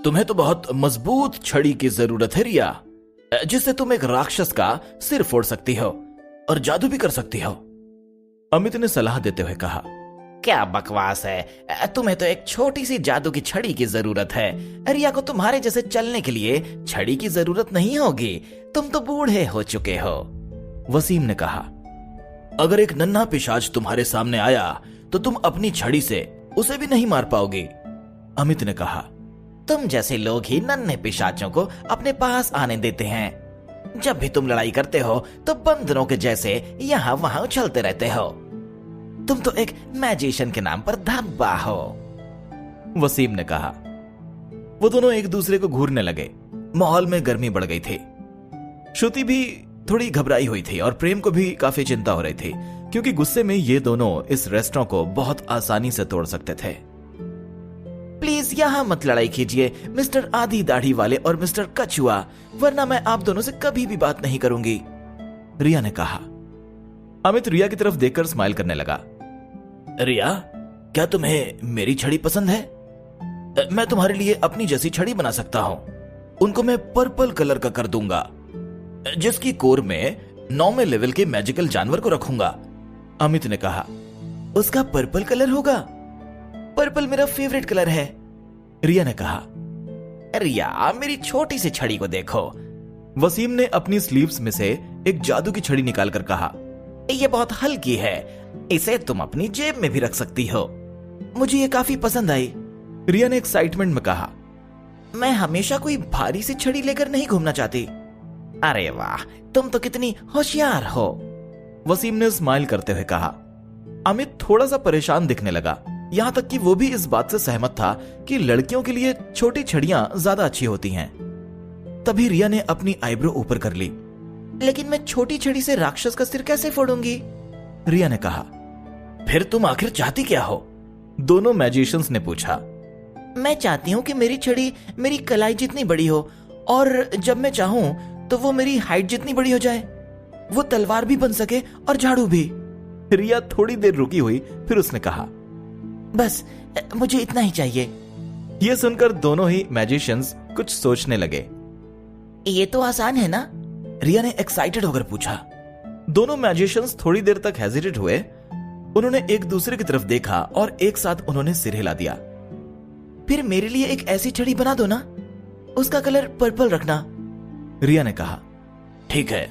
तुम्हें तो बहुत मजबूत छड़ी की जरूरत है रिया, जिससे तुम एक राक्षस का सिर फोड़ सकती हो और जादू भी कर सकती हो। अमित ने सलाह देते हुए कहा। क्या बकवास है, तुम्हें तो एक छोटी सी जादू की छड़ी की जरूरत है। रिया को तुम्हारे जैसे चलने के लिए छड़ी की जरूरत नहीं होगी, तुम तो बूढ़े हो चुके हो। वसीम ने कहा। अगर एक नन्हा पिशाच तुम्हारे सामने आया तो तुम अपनी छड़ी से उसे भी नहीं मार पाओगे, अमित ने कहा। तुम जैसे लोग ही नन्हे पिशाचों को अपने पास आने देते हैं। जब भी तुम लड़ाई करते हो तो बंदरों के जैसे यहाँ वहां उछलते रहते हो। तुम तो एक मैजिशियन के नाम पर धब्बा हो, वसीम ने कहा। वो दोनों एक दूसरे को घूरने लगे। माहौल में गर्मी बढ़ गई थी। श्रुति भी थोड़ी घबराई हुई थी और प्रेम को भी काफी चिंता हो रही थी, क्योंकि गुस्से में ये दोनों इस रेस्टोरेंट को बहुत आसानी से तोड़ सकते थे। प्लीज यहाँ मत लड़ाई कीजिए मिस्टर आधी दाढ़ी वाले और मिस्टर कछुआ, वरना मैं आप दोनों से कभी भी बात नहीं करूंगी, रिया ने कहा। अमित रिया की तरफ देखकर स्माइल करने लगा। रिया, क्या तुम्हें मेरी छड़ी पसंद है? मैं तुम्हारे लिए अपनी जैसी छड़ी बना सकता हूं। उनको मैं पर्पल कलर का कर दूंगा, जिसकी कोर में 9वें लेवल के मैजिकल जानवर को रखूंगा, अमित ने कहा। उसका पर्पल कलर होगा? पर्पल मेरा फेवरेट कलर है, रिया ने कहा। रिया, मेरी छोटी सी छड़ी को देखो, वसीम ने अपनी स्लीव्स में से एक जादू की छड़ी निकालकर कहा। ये बहुत हल्की है, इसे तुम अपनी जेब में भी रख सकती हो। मुझे ये काफी पसंद आई, रिया ने एक्साइटमेंट में कहा। मैं हमेशा कोई भारी सी छड़ी लेकर नहीं घूमना चाहती। अरे वाह, तुम तो कितनी होशियार हो, वसीम ने स्माइल करते हुए कहा। अमित थोड़ा सा परेशान दिखने लगा, यहां तक कि वो भी इस बात से सहमत था कि लड़कियों के लिए छोटी छड़ियां ज्यादा अच्छी होती हैं। तभी रिया ने अपनी आईब्रो ऊपर कर ली। लेकिन मैं छोटी छड़ी से राक्षस का सिर कैसे फोड़ूंगी, रिया ने कहा। फिर तुम आखिर चाहती क्या हो? दोनों मैजिशियंस ने पूछा। मैं चाहती हूँ कि मेरी छड़ी मेरी कलाई जितनी बड़ी हो, और जब मैं चाहूं तो वो मेरी हाइट जितनी बड़ी हो जाए। वो तलवार भी बन सके और झाड़ू भी। रिया थोड़ी देर रुकी हुई, फिर उसने कहा, बस मुझे इतना ही चाहिए। यह सुनकर दोनों ही मैजिशियंस कुछ सोचने लगे। ये तो आसान है ना? रिया ने एक्साइटेड होकर पूछा। दोनों मैजिशियंस थोड़ी देर तक हेजिटेट हुए। उन्होंने एक दूसरे की तरफ देखा और एक साथ उन्होंने सिर हिला दिया। फिर मेरे लिए एक ऐसी छड़ी बना दो ना, उसका कलर पर्पल रखना, रिया ने कहा। ठीक है,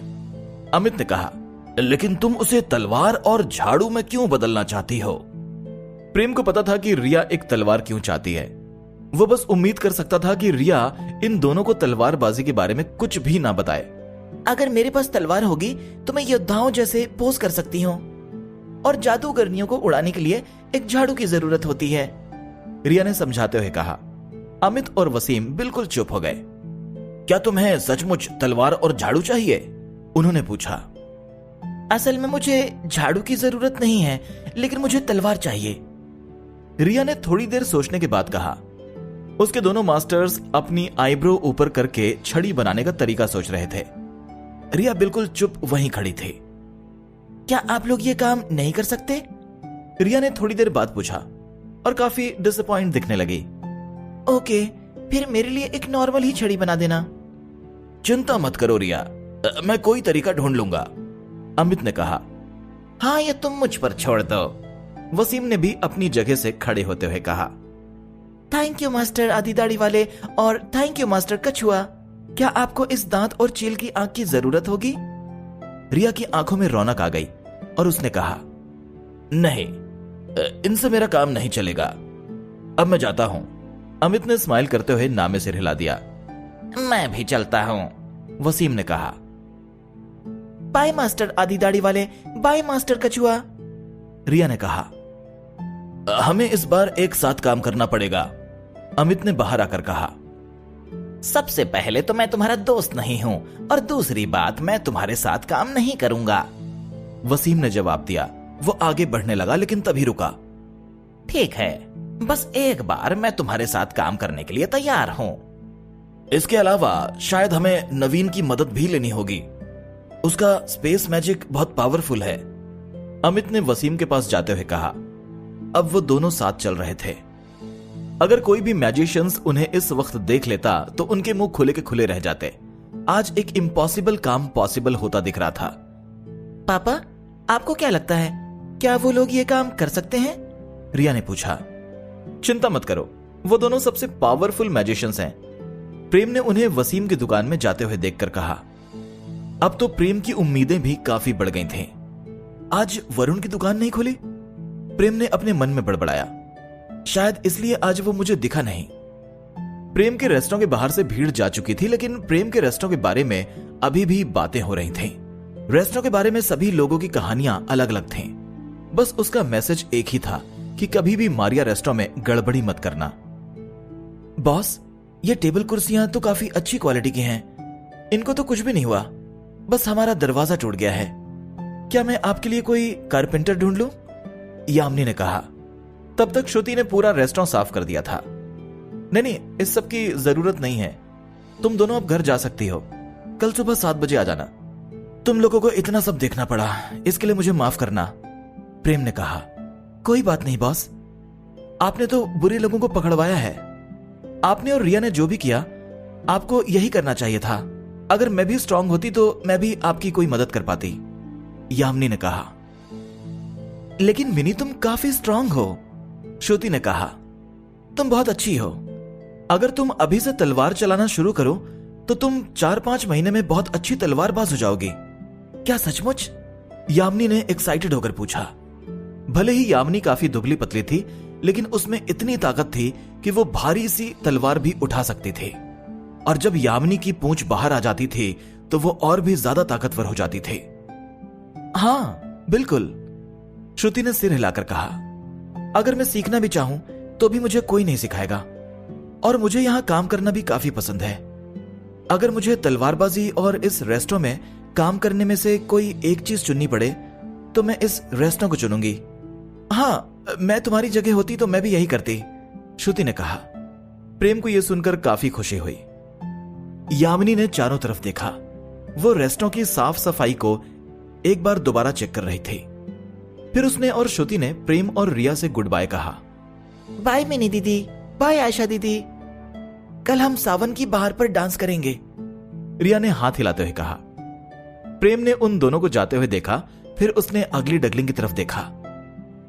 अमित ने कहा। लेकिन तुम उसे तलवार और झाड़ू में क्यों बदलना चाहती हो? प्रेम को पता था कि रिया एक तलवार क्यों चाहती है। वो बस उम्मीद कर सकता था कि रिया इन दोनों को तलवारबाजी के बारे में कुछ भी ना बताए। अगर मेरे पास तलवार होगी तो मैं योद्धाओं जैसे पोज कर सकती हूँ, और जादूगरनियों को उड़ाने के लिए एक झाड़ू की जरूरत होती है, रिया ने समझाते हुए कहा। अमित और वसीम बिल्कुल चुप हो गए। क्या तुम्हें सचमुच तलवार और झाड़ू चाहिए? उन्होंने पूछा। असल में मुझे झाड़ू की जरूरत नहीं है, लेकिन मुझे तलवार चाहिए, रिया ने थोड़ी देर सोचने के बाद कहा। उसके दोनों मास्टर्स अपनी आईब्रो ऊपर करके छड़ी बनाने का तरीका सोच रहे थे। रिया बिल्कुल चुप वहीं खड़ी थी। क्या आप लोग ये काम नहीं कर सकते? रिया ने थोड़ी देर बाद पूछा और काफी डिसअपॉइंट दिखने लगी। ओके, फिर मेरे लिए एक नॉर्मल ही छड़ी बना देना। चिंता मत करो रिया, मैं कोई तरीका ढूंढ लूंगा, अमित ने कहा। हाँ, ये तुम मुझ पर छोड़ दो, वसीम ने भी अपनी जगह से खड़े होते हुए कहा। थैंक यू मास्टर आधी दाढ़ी वाले, और थैंक यू मास्टर कछुआ। क्या आपको इस दांत और चील की आंख की जरूरत होगी? रिया की आंखों में रौनक आ गई और उसने कहा, नहीं, इनसे मेरा काम नहीं चलेगा, अब मैं जाता हूं। अमित ने स्माइल करते हुए नामे सिर हिला दिया। मैं भी चलता हूं, वसीम ने कहा। बाय मास्टर आधी दाढ़ी वाले, बाय मास्टर कछुआ, रिया ने कहा। हमें इस बार एक साथ काम करना पड़ेगा, अमित ने बाहर आकर कहा। सबसे पहले तो मैं तुम्हारा दोस्त नहीं हूं, और दूसरी बात, मैं तुम्हारे साथ काम नहीं करूंगा, वसीम ने जवाब दिया। वो आगे बढ़ने लगा लेकिन तभी रुका। ठीक है, बस एक बार मैं तुम्हारे साथ काम करने के लिए तैयार हूं। इसके अलावा शायद हमें नवीन की मदद भी लेनी होगी, उसका स्पेस मैजिक बहुत पावरफुल है, अमित ने वसीम के पास जाते हुए कहा। अब वो दोनों साथ चल रहे थे। अगर कोई भी मैजिशियंस उन्हें इस वक्त देख लेता तो उनके मुंह खुले के खुले रह जाते। आज एक इम्पॉसिबल काम पॉसिबल होता दिख रहा था। पापा, आपको क्या लगता है, क्या वो लोग ये काम कर सकते हैं? रिया ने पूछा। चिंता मत करो, वो दोनों सबसे पावरफुल मैजिशियंस हैं। प्रेम ने उन्हें वसीम की दुकान में जाते हुए देखकर कहा। अब तो प्रेम की उम्मीदें भी काफी बढ़ गई थीं। आज वरुण की दुकान नहीं खुली? प्रेम ने अपने मन में बड़बड़ाया। शायद इसलिए आज वो मुझे दिखा नहीं। प्रेम के रेस्टोरेंट के बाहर से भीड़ जा चुकी थी, लेकिन प्रेम के रेस्टोरेंट के बारे में अभी भी बातें हो रही थीं। रेस्टोरेंट के बारे में सभी लोगों की कहानियां अलग अलग थीं। बस उसका मैसेज एक ही था कि कभी भी मारिया रेस्टोरेंट में गड़बड़ी मत करना। बॉस, ये टेबल कुर्सियां तो काफी अच्छी क्वालिटी की हैं। इनको तो कुछ भी नहीं हुआ, बस हमारा दरवाजा टूट गया है। क्या मैं आपके लिए कोई कारपेंटर ढूंढ लूं? यामिनी ने कहा। तब तक श्रुति ने पूरा रेस्टोरेंट साफ कर दिया था। नहीं, इस सब की जरूरत नहीं है। तुम दोनों अब घर जा सकती हो। कल सुबह 7 बजे आ जाना। तुम लोगों को इतना सब देखना पड़ा, इसके लिए मुझे माफ करना, प्रेम ने कहा। कोई बात नहीं बॉस, आपने तो बुरे लोगों को पकड़वाया है। आपने और रिया ने जो भी किया, आपको यही करना चाहिए था। अगर मैं भी स्ट्रांग होती तो मैं भी आपकी कोई मदद कर पाती, यामिनी ने कहा। लेकिन मिनी, तुम काफी स्ट्रांग हो, श्रुति ने कहा। तुम बहुत अच्छी हो। अगर तुम अभी से तलवार चलाना शुरू करो तो तुम 4-5 महीने में बहुत अच्छी तलवारबाज हो जाओगी। क्या सचमुच? यामिनी ने एक्साइटेड होकर पूछा। भले ही यामिनी काफी दुबली पतली थी, लेकिन उसमें इतनी ताकत थी कि वो भारी सी तलवार भी उठा सकती थी। और जब यामिनी की पूंछ बाहर आ जाती थी तो वो और भी ज्यादा ताकतवर हो जाती थी। हाँ बिल्कुल, श्रुति ने सिर हिलाकर कहा। अगर मैं सीखना भी चाहूं तो भी मुझे कोई नहीं सिखाएगा, और मुझे यहां काम करना भी काफी पसंद है। अगर मुझे तलवारबाजी और इस रेस्टोरेंट में काम करने में से कोई एक चीज चुननी पड़े तो मैं इस रेस्टोरेंट को चुनूंगी। हाँ, मैं तुम्हारी जगह होती तो मैं भी यही करती, श्रुति ने कहा। प्रेम को यह सुनकर काफी खुशी हुई। यामिनी ने चारों तरफ देखा। वो रेस्टोरेंट की साफ सफाई को एक बार दोबारा चेक कर रही थी। फिर उसने और श्रुति ने प्रेम और रिया से गुड बाय कहा। बाय मिनी दीदी, बाय आयशा दीदी, कल हम सावन की बहार पर डांस करेंगे, रिया ने हाथ हिलाते हुए कहा। प्रेम ने उन दोनों को जाते हुए देखा, फिर उसने अगली डकलिंग की तरफ देखा।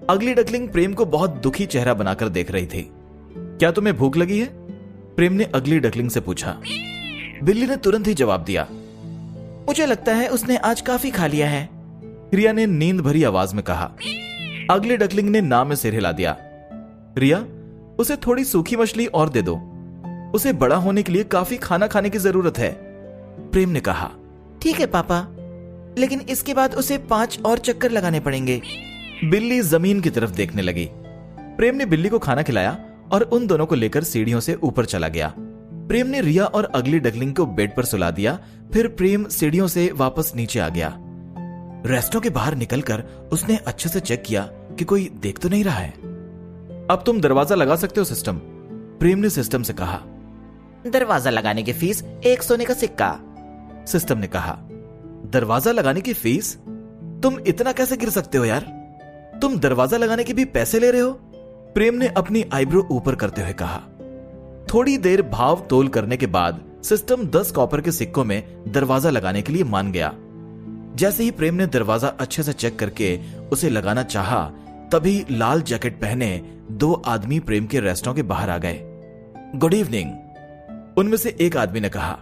अगली डकलिंग प्रेम को बहुत दुखी चेहरा बनाकर देख रही थी। क्या तुम्हें भूख लगी है? प्रेम ने अगली डकलिंग से पूछा। बिल्ली ने तुरंत ही जवाब दिया। मुझे लगता है उसने आज काफी खा लिया है, रिया ने नींद भरी आवाज में कहा। अगली डकलिंग ने ना में सिर हिला दिया। रिया, उसे थोड़ी सूखी मछली और दे दो, उसे बड़ा होने के लिए काफी खाना खाने की जरूरत है, प्रेम ने कहा। ठीक है पापा, लेकिन इसके बाद उसे 5 और चक्कर लगाने पड़ेंगे। बिल्ली जमीन की तरफ देखने लगी। प्रेम ने बिल्ली को खाना खिलाया और उन दोनों को लेकर सीढ़ियों से ऊपर चला गया। प्रेम ने रिया और अगली डकलिंग को बेड पर सुला दिया। फिर प्रेम सीढ़ियों से वापस नीचे आ गया। रेस्टोरेंट के बाहर निकलकर उसने अच्छे से चेक किया कि कोई देख तो नहीं रहा है। अब तुम दरवाजा लगा सकते हो सिस्टम, प्रेम ने सिस्टम से कहा। दरवाजा लगाने की फीस 1 सोने का सिक्का, सिस्टम ने कहा। दरवाजा लगाने की फीस? तुम इतना कैसे गिर सकते हो यार? तुम दरवाजा लगाने के भी पैसे ले रहे हो? प्रेम ने अपनी आईब्रो ऊपर करते हुए कहा। थोड़ी देर भाव तोल करने के बाद सिस्टम 10 कॉपर के सिक्कों में दरवाजा लगाने के लिए मान गया। जैसे ही प्रेम ने दरवाजा अच्छे से चेक करके उसे लगाना चाहा, तभी लाल जैकेट पहने 2 आदमी प्रेम के रेस्टोरेंट के बाहर आ गए। गुड इवनिंग, उनमें से एक आदमी ने कहा।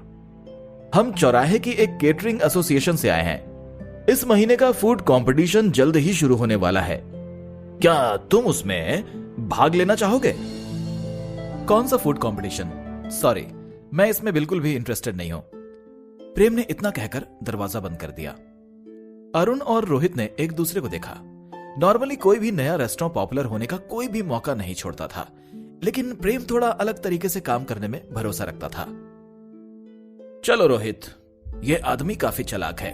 हम चौराहे की एक केटरिंग एसोसिएशन से आए हैं। इस महीने का फूड कंपटीशन जल्द ही शुरू होने वाला है। क्या तुम उसमें भाग लेना चाहोगे? कौन सा फूड कंपटीशन? सॉरी, मैं इसमें बिल्कुल भी इंटरेस्टेड नहीं हूं। प्रेम ने इतना कहकर दरवाजा बंद कर दिया। अरुण और रोहित ने एक दूसरे को देखा। नॉर्मली कोई भी नया रेस्टोरेंट पॉपुलर होने का कोई भी मौका नहीं छोड़ता था, लेकिन प्रेम थोड़ा अलग तरीके से काम करने में भरोसा रखता था। चलो रोहित, यह आदमी काफी चालाक है।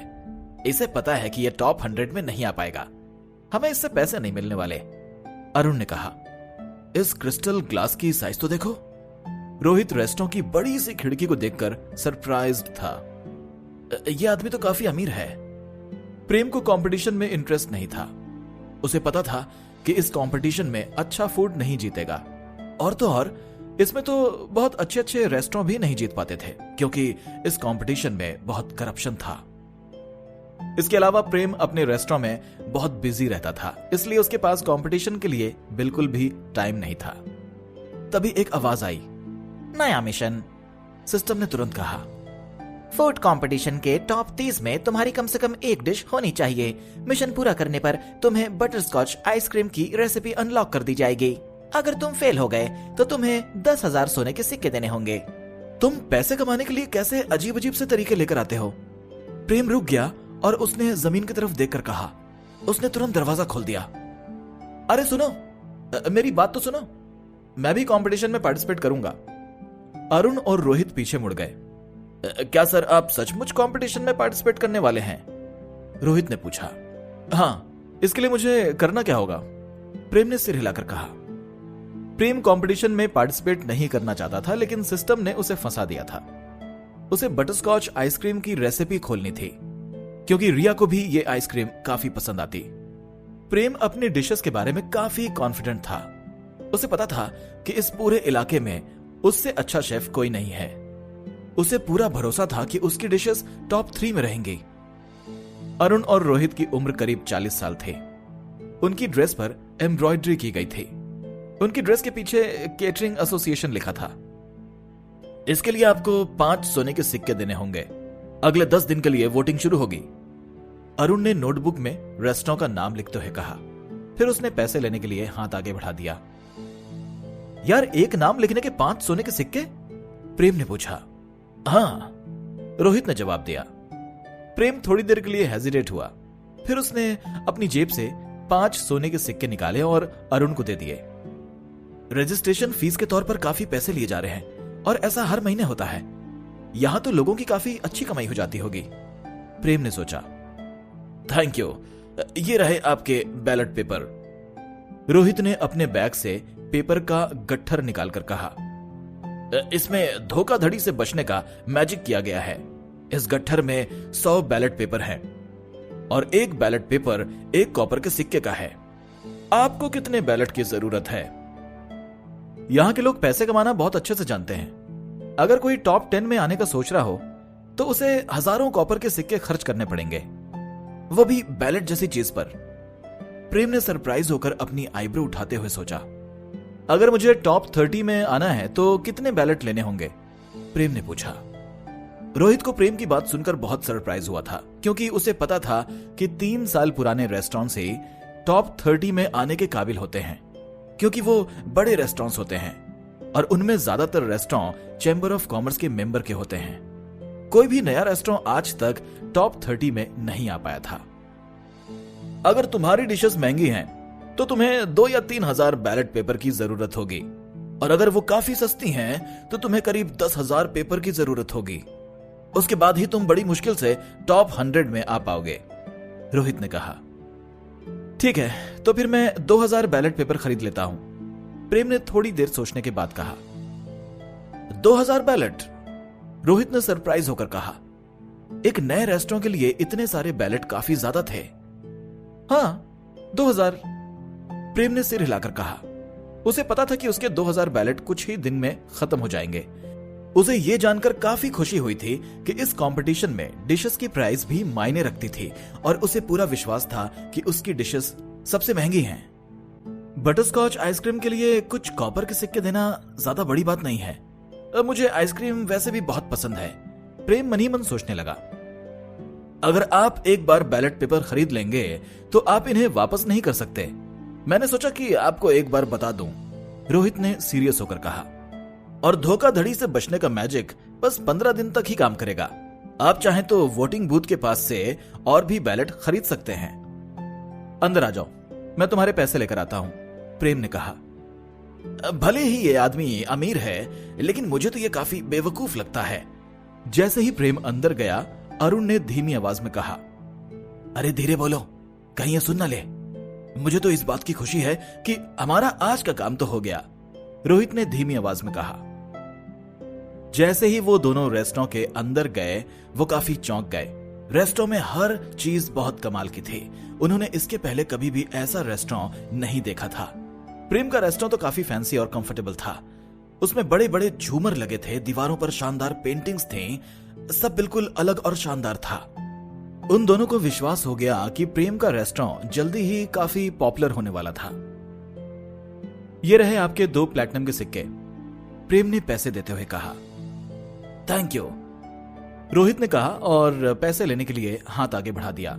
इसे पता है कि यह टॉप 100 में नहीं आ पाएगा। हमें इससे पैसे नहीं मिलने वाले, अरुण ने कहा। इस क्रिस्टल ग्लास की साइज तो देखो। रोहित रेस्टोरेंट की बड़ी सी खिड़की को देखकर सरप्राइज्ड था। यह आदमी तो काफी अमीर है। प्रेम को कंपटीशन में इंटरेस्ट नहीं था। उसे पता था कि इस कंपटीशन में अच्छा फूड नहीं जीतेगा। और तो और इसमें तो बहुत अच्छे अच्छे रेस्टोरेंट भी नहीं जीत पाते थे, क्योंकि इस कंपटीशन में बहुत करप्शन था। इसके अलावा प्रेम अपने रेस्टोरेंट में बहुत बिजी रहता था, इसलिए उसके पास कंपटीशन के लिए बिल्कुल भी टाइम नहीं था। तभी एक आवाज आई, नया मिशन। सिस्टम ने तुरंत कहा, फूड कंपटीशन के टॉप 30 में तुम्हारी कम से कम एक डिश होनी चाहिए। मिशन पूरा करने पर तुम्हें बटरस्कॉच आइसक्रीम की रेसिपी अनलॉक कर दी जाएगी। अगर तुम फेल हो गए तो तुम्हें 10,000 सोने के सिक्के देने होंगे। तुम पैसे कमाने के लिए कैसे अजीब अजीब से तरीके लेकर आते हो? प्रेम रुक गया और उसने जमीन की तरफ देखकर कहा। उसने तुरंत दरवाजा खोल दिया। अरे सुनो, मेरी बात तो सुनो, मैं भी कंपटीशन में पार्टिसिपेट करूंगा। अरुण और रोहित पीछे मुड़ गए। क्या सर, आप सचमुच कंपटीशन में पार्टिसिपेट करने वाले हैं? रोहित ने पूछा। हाँ, इसके लिए मुझे करना क्या होगा? प्रेम ने सिर हिलाकर कहा। प्रेम कंपटीशन में पार्टिसिपेट नहीं करना चाहता था, लेकिन सिस्टम ने उसे फंसा दिया था। उसे बटरस्कॉच आइसक्रीम की रेसिपी खोलनी थी, क्योंकि रिया को भी ये आइसक्रीम काफी पसंद आती। प्रेम अपने डिशेस के बारे में काफी कॉन्फिडेंट था। उसे पता था कि इस पूरे इलाके में उससे अच्छा शेफ कोई नहीं है। उसे पूरा भरोसा था कि उसकी डिशेस टॉप 3 में रहेंगी। अरुण और रोहित की उम्र करीब 40 साल थे। उनकी ड्रेस पर एम्ब्रॉयडरी की गई थी। उनकी ड्रेस के पीछे केटरिंग एसोसिएशन लिखा था। इसके लिए आपको 5 सोने के सिक्के देने होंगे। अगले 10 दिन के लिए वोटिंग शुरू होगी। अरुण ने नोटबुक में रेस्टोरेंट का नाम लिखते हुए कहा। फिर उसने पैसे लेने के लिए हाथ आगे बढ़ा दिया। यार, एक नाम लिखने के 5 सोने के सिक्के? प्रेम ने पूछा। हाँ, रोहित ने जवाब दिया। प्रेम थोड़ी देर के लिए हेजिटेट हुआ। फिर उसने अपनी जेब से 5 सोने के सिक्के निकाले और अरुण को दे दिए। रजिस्ट्रेशन फीस के तौर पर काफी पैसे लिए जा रहे हैं, और ऐसा हर महीने होता है। यहां तो लोगों की काफी अच्छी कमाई हो जाती होगी, प्रेम ने सोचा। थैंक यू, ये रहे आपके बैलेट पेपर। रोहित ने अपने बैग से पेपर का गट्ठर निकालकर कहा। इसमें धोखाधड़ी से बचने का मैजिक किया गया है। इस गट्ठर में 100 बैलेट पेपर हैं, और एक बैलेट पेपर 1 कॉपर के सिक्के का है। आपको कितने बैलेट की जरूरत है? यहां के लोग पैसे कमाना बहुत अच्छे से जानते हैं। अगर कोई टॉप 10 में आने का सोच रहा हो तो उसे हजारों कॉपर के सिक्के खर्च करने पड़ेंगे, वो भी बैलेट जैसी चीज पर। प्रेम ने सरप्राइज होकर अपनी आईब्रो उठाते हुए सोचा। अगर मुझे टॉप 30 में आना है तो कितने बैलेट लेने होंगे? प्रेम ने पूछा। रोहित को प्रेम की बात सुनकर बहुत सरप्राइज हुआ था, क्योंकि उसे पता था कि 3 साल पुराने रेस्टोरेंट से टॉप 30 में आने के काबिल होते हैं, क्योंकि वो बड़े रेस्टोरेंट्स होते हैं और उनमें ज्यादातर रेस्टोरेंट चैम्बर ऑफ कॉमर्स के मेंबर के होते हैं। कोई भी नया रेस्टोरेंट आज तक टॉप 30 में नहीं आ पाया था। अगर तुम्हारी डिशेस महंगी हैं तो तुम्हें 2 या 3 हजार बैलेट पेपर की जरूरत होगी, और अगर वो काफी सस्ती हैं तो तुम्हें करीब 10,000 पेपर की जरूरत होगी। उसके बाद ही तुम बड़ी मुश्किल से टॉप 100 में आ पाओगे, रोहित ने कहा। ठीक है, तो फिर मैं 2000 बैलेट पेपर खरीद लेता हूं, प्रेम ने थोड़ी देर सोचने के बाद कहा। 2000 बैलेट? रोहित ने सरप्राइज होकर कहा। एक नए रेस्टोरेंट के लिए इतने सारे बैलेट काफी ज्यादा थे। हाँ, 2000, प्रेम ने सिर हिलाकर कहा। उसे पता था कि उसके 2000 बैलेट कुछ ही दिन में खत्म हो जाएंगे। उसे यह जानकर काफी खुशी हुई थी कि इस कंपटीशन में डिशेस की प्राइस भी मायने रखती थी, और उसे पूरा विश्वास था कि उसकी डिशेस सबसे महंगी हैं। बटरस्कॉच आइसक्रीम के लिए कुछ कॉपर के सिक्के देना ज्यादा बड़ी बात नहीं है। मुझे आइसक्रीम वैसे भी बहुत पसंद है, प्रेम मन ही मन सोचने लगा। अगर आप एक बार बैलेट पेपर खरीद लेंगे तो आप इन्हें वापस नहीं कर सकते। मैंने सोचा कि आपको एक बार बता दूं, रोहित ने सीरियस होकर कहा। और धोखाधड़ी से बचने का मैजिक बस 15 दिन तक ही काम करेगा। आप चाहें तो वोटिंग बूथ के पास से और भी बैलेट खरीद सकते हैं। अंदर आ जाओ, मैं तुम्हारे पैसे लेकर आता हूं, प्रेम ने कहा। भले ही ये आदमी अमीर है, लेकिन मुझे तो ये काफी बेवकूफ लगता है। जैसे ही प्रेम अंदर गया, अरुण ने धीमी आवाज में कहा, अरे धीरे बोलो, कहीं ये सुन ना ले। मुझे तो इस बात की खुशी है कि हमारा आज का काम तो हो गया, रोहित ने धीमी आवाज में कहा। जैसे ही वो दोनों रेस्टोरेंट के अंदर गए, वो काफी चौंक गए। रेस्टोरेंट में हर चीज बहुत कमाल की थी। उन्होंने इसके पहले कभी भी ऐसा रेस्टोरेंट नहीं देखा था। प्रेम का रेस्टोरेंट तो काफी फैंसी और कंफर्टेबल था। उसमें बड़े बड़े झूमर लगे थे, दीवारों पर शानदार पेंटिंग्स थी, सब बिल्कुल अलग और शानदार था। उन दोनों को विश्वास हो गया कि प्रेम का रेस्टोरेंट जल्दी ही काफी पॉपुलर होने वाला था। ये रहे आपके 2 प्लैटिनम के सिक्के, प्रेम ने पैसे देते हुए कहा। थैंक यू, रोहित ने कहा और पैसे लेने के लिए हाथ आगे बढ़ा दिया।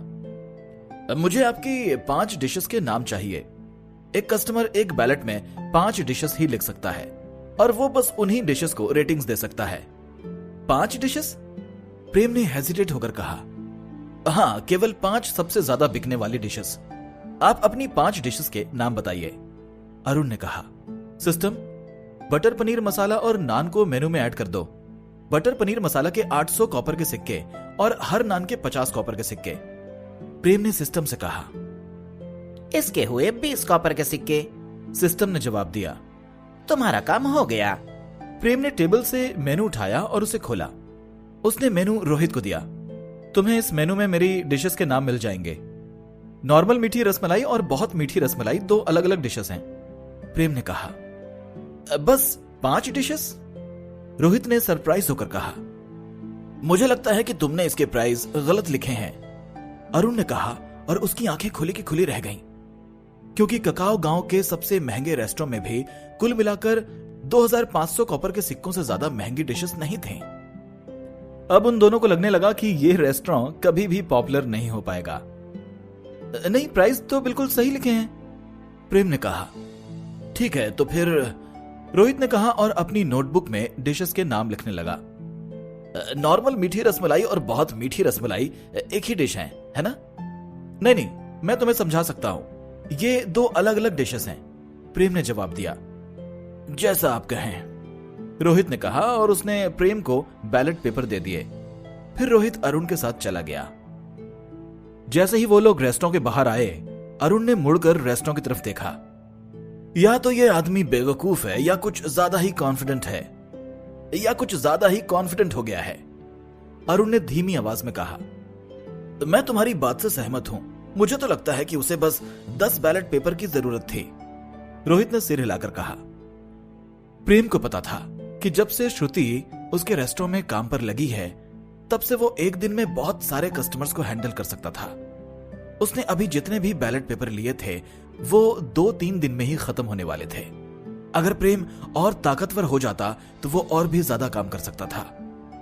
मुझे आपकी 5 डिशेस के नाम चाहिए। एक कस्टमर एक बैलेट में 5 डिशेस ही लिख सकता है और वो बस उन्हीं डिशेस को रेटिंग्स दे सकता है। 5 डिशेस? प्रेम ने हेजिटेट होकर कहा। हाँ, केवल 5 सबसे ज्यादा बिकने वाली डिशेस। आप अपनी 5 डिशेस के नाम बताइए, अरुण ने कहा। सिस्टम, बटर पनीर मसाला और नान को मेनू में ऐड कर दो। बटर पनीर मसाला के 800 कॉपर के सिक्के और हर नान के 50 कॉपर के सिक्के, प्रेम ने सिस्टम से कहा। इसके हुए 20 कॉपर के सिक्के, सिस्टम ने जवाब दिया। तुम्हारा काम हो गया। प्रेम ने टेबल से मेनू उठाया और उसे खोला। उसने मेनू रोहित को दिया। तुम्हें इस मेनू में मेरी डिशेस के नाम मिल जाएंगे। नॉर्मल मीठी रसमलाई और बहुत मीठी रसमलाई 2 अलग अलग डिशेस हैं, प्रेम ने कहा। बस 5 डिशेस? रोहित ने सरप्राइज होकर कहा। मुझे लगता है कि तुमने इसके प्राइस गलत लिखे हैं, अरुण ने कहा और उसकी आंखें खुली की खुली रह गईं, क्योंकि ककाओ गांव के सबसे महंगे रेस्टोरेंट में भी कुल मिलाकर 2500 कॉपर के सिक्कों से ज्यादा महंगी डिशेस नहीं थी। अब उन दोनों को लगने लगा कि यह रेस्टोरेंट कभी भी पॉपुलर नहीं हो पाएगा। नहीं, प्राइस तो बिल्कुल सही लिखे हैं, प्रेम ने कहा। ठीक है, तो फिर, रोहित ने कहा और अपनी नोटबुक में डिशेस के नाम लिखने लगा। नॉर्मल मीठी रसमलाई और बहुत मीठी रसमलाई एक ही डिश है ना? नहीं, मैं तुम्हें समझा सकता हूं, ये 2 अलग अलग डिशेस हैं, प्रेम ने जवाब दिया। जैसा आप कहें, रोहित ने कहा और उसने प्रेम को बैलेट पेपर दे दिए। फिर रोहित अरुण के साथ चला गया। जैसे ही वो लोग रेस्टोरेंट के बाहर आए, अरुण ने मुड़कर रेस्टोरेंट की तरफ देखा। या तो ये आदमी बेवकूफ है या कुछ ज्यादा ही कॉन्फिडेंट है, या कुछ ज्यादा ही कॉन्फिडेंट हो गया है, अरुण ने धीमी आवाज में कहा। मैं तुम्हारी बात से सहमत हूं, मुझे तो लगता है कि उसे बस 10 बैलेट पेपर की जरूरत थी, रोहित ने सिर हिलाकर कहा। प्रेम को पता था कि जब से श्रुति उसके रेस्टोरेंट में काम पर लगी है, तब से वो एक दिन में बहुत सारे कस्टमर्स को हैंडल कर सकता था। उसने अभी जितने भी बैलेट पेपर लिए थे वो 2-3 दिन में ही खत्म होने वाले थे। अगर प्रेम और ताकतवर हो जाता तो वो और भी ज्यादा काम कर सकता था।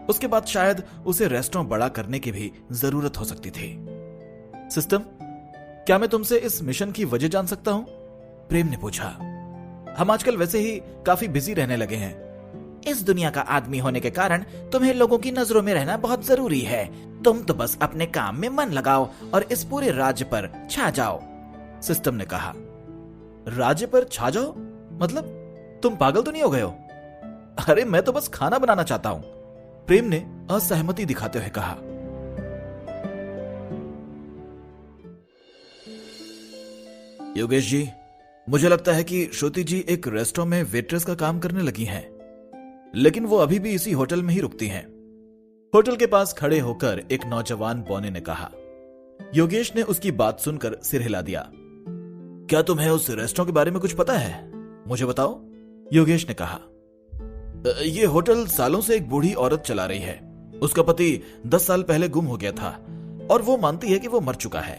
उसके बाद शायद उसे रेस्टोरेंट बड़ा करने की भी जरूरत हो सकती थी। सिस्टम, क्या मैं तुमसे इस मिशन की वजह जान सकता हूं? प्रेम ने पूछा। हम आजकल वैसे ही काफी बिजी रहने लगे हैं। इस दुनिया का आदमी होने के कारण तुम्हें लोगों की नजरों में रहना बहुत जरूरी है। तुम तो बस अपने काम में मन लगाओ और इस पूरे राज्य पर छा जाओ, सिस्टम ने कहा। राज्य पर छा जाओ? मतलब तुम पागल तो नहीं हो गए हो? अरे मैं तो बस खाना बनाना चाहता हूं, प्रेम ने असहमति दिखाते हुए कहा। योगेश जी, मुझे लगता है कि श्रुति जी एक रेस्टोरेंट में वेट्रेस का काम करने लगी हैं, लेकिन वो अभी भी इसी होटल में ही रुकती हैं, होटल के पास खड़े होकर एक नौजवान बौने ने कहा। योगेश ने उसकी बात सुनकर सिर हिला दिया। क्या तुम्हें उस रेस्टोरेंट के बारे में कुछ पता है? मुझे बताओ, योगेश ने कहा। ये होटल सालों से एक बूढ़ी औरत चला रही है। उसका पति 10 साल पहले गुम हो गया था और वो मानती है कि वो मर चुका है।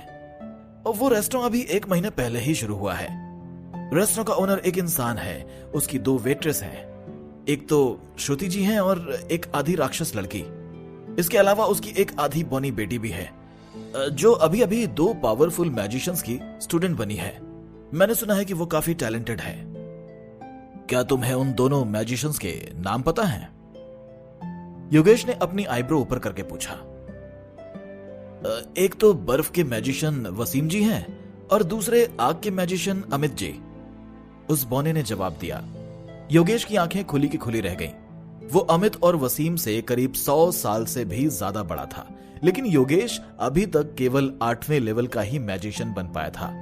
और वो रेस्टोरेंट अभी 1 महीने पहले ही शुरू हुआ है। रेस्टोरेंट का ओनर एक इंसान है, उसकी 2 वेट्रेस हैं, एक तो श्रुति जी हैं और एक आधी राक्षस लड़की। इसके अलावा उसकी एक आधी बौनी बेटी भी है, जो अभी अभी 2 पावरफुल मैजिशियंस की स्टूडेंट बनी है। मैंने सुना है कि वो काफी टैलेंटेड है। क्या तुम्हें उन दोनों मैजिशियंस के नाम पता हैं? योगेश ने अपनी आईब्रो ऊपर करके पूछा। एक तो बर्फ के मैजिशियन वसीम जी हैं और दूसरे आग के मैजिशियन अमित जी, उस बौने ने जवाब दिया। योगेश की आंखें खुली की खुली रह गईं। वो अमित और वसीम से करीब 100 साल से भी ज्यादा बड़ा था, लेकिन योगेश अभी तक केवल 8वें लेवल का ही मैजिशियन बन पाया था।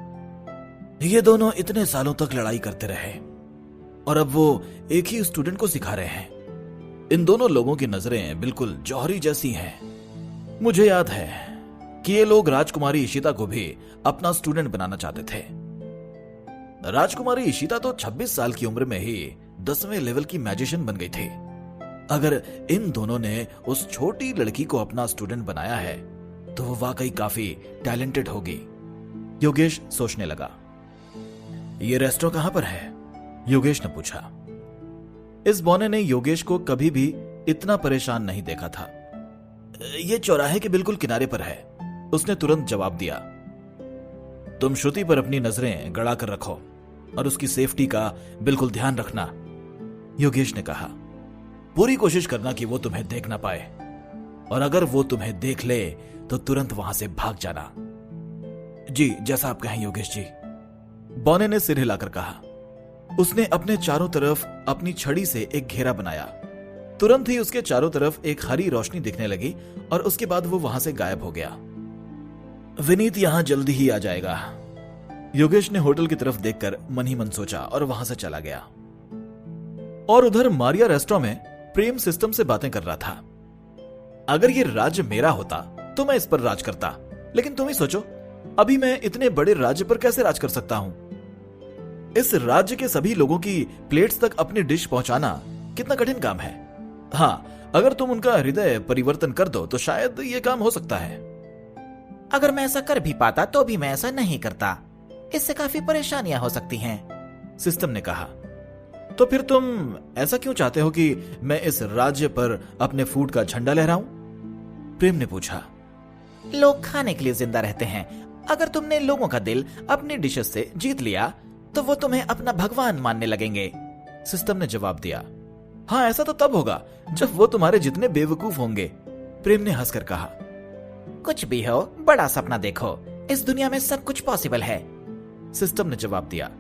ये दोनों इतने सालों तक लड़ाई करते रहे और अब वो एक ही स्टूडेंट को सिखा रहे हैं। इन दोनों लोगों की नजरें बिल्कुल जौहरी जैसी हैं। मुझे याद है कि ये लोग राजकुमारी इशिता को भी अपना स्टूडेंट बनाना चाहते थे। राजकुमारी इशिता तो 26 साल की उम्र में ही 10वें लेवल की मैजिशियन बन गई थी। अगर इन दोनों ने उस छोटी लड़की को अपना स्टूडेंट बनाया है तो वो वाकई काफी टैलेंटेड होगी। योगेश सोचने लगा। ये रेस्टोरेंट कहां पर है? योगेश ने पूछा। इस बौने ने योगेश को कभी भी इतना परेशान नहीं देखा था। ये चौराहे के बिल्कुल किनारे पर है, उसने तुरंत जवाब दिया। तुम श्रुति पर अपनी नजरें गड़ा कर रखो और उसकी सेफ्टी का बिल्कुल ध्यान रखना, योगेश ने कहा। पूरी कोशिश करना कि वो तुम्हें देख ना पाए, और अगर वो तुम्हें देख ले तो तुरंत वहां से भाग जाना। जी, जैसा आप कहें योगेश जी, बौने ने सिर हिलाकर कहा। उसने अपने चारों तरफ अपनी छड़ी से एक घेरा बनाया। तुरंत ही उसके चारों तरफ एक हरी रोशनी दिखने लगी और उसके बाद वो वहां से गायब हो गया। विनीत यहां जल्दी ही आ जाएगा, योगेश ने होटल की तरफ देखकर मन ही मन सोचा और वहां से चला गया। और उधर मारिया रेस्टोरेंट में प्रेम सिस्टम से बातें कर रहा था। अगर ये राज्य मेरा होता तो मैं इस पर राज करता, लेकिन तुम ही सोचो, अभी मैं इतने बड़े राज्य पर कैसे राज कर सकता हूं? इस राज्य के सभी लोगों की प्लेट्स तक अपनी डिश पहुंचाना कितना कठिन काम है। हाँ, अगर तुम उनका हृदय परिवर्तन कर दो तो शायद ये काम हो सकता है। अगर मैं ऐसा कर भी पाता तो भी मैं ऐसा नहीं करता, इससे काफी परेशानियां हो सकती हैं, सिस्टम ने कहा। तो फिर तुम ऐसा क्यों चाहते हो कि मैं इस राज्य पर अपने फूड का झंडा लहराऊं? प्रेम ने पूछा। लोग खाने के लिए जिंदा रहते हैं। अगर तुमने लोगों का दिल अपनी डिशेस से जीत लिया तो वो तुम्हें अपना भगवान मानने लगेंगे, सिस्टम ने जवाब दिया। हाँ, ऐसा तो तब होगा जब वो तुम्हारे जितने बेवकूफ होंगे, प्रेम ने हंसकर कहा। कुछ भी हो, बड़ा सपना देखो, इस दुनिया में सब कुछ पॉसिबल है, सिस्टम ने जवाब दिया।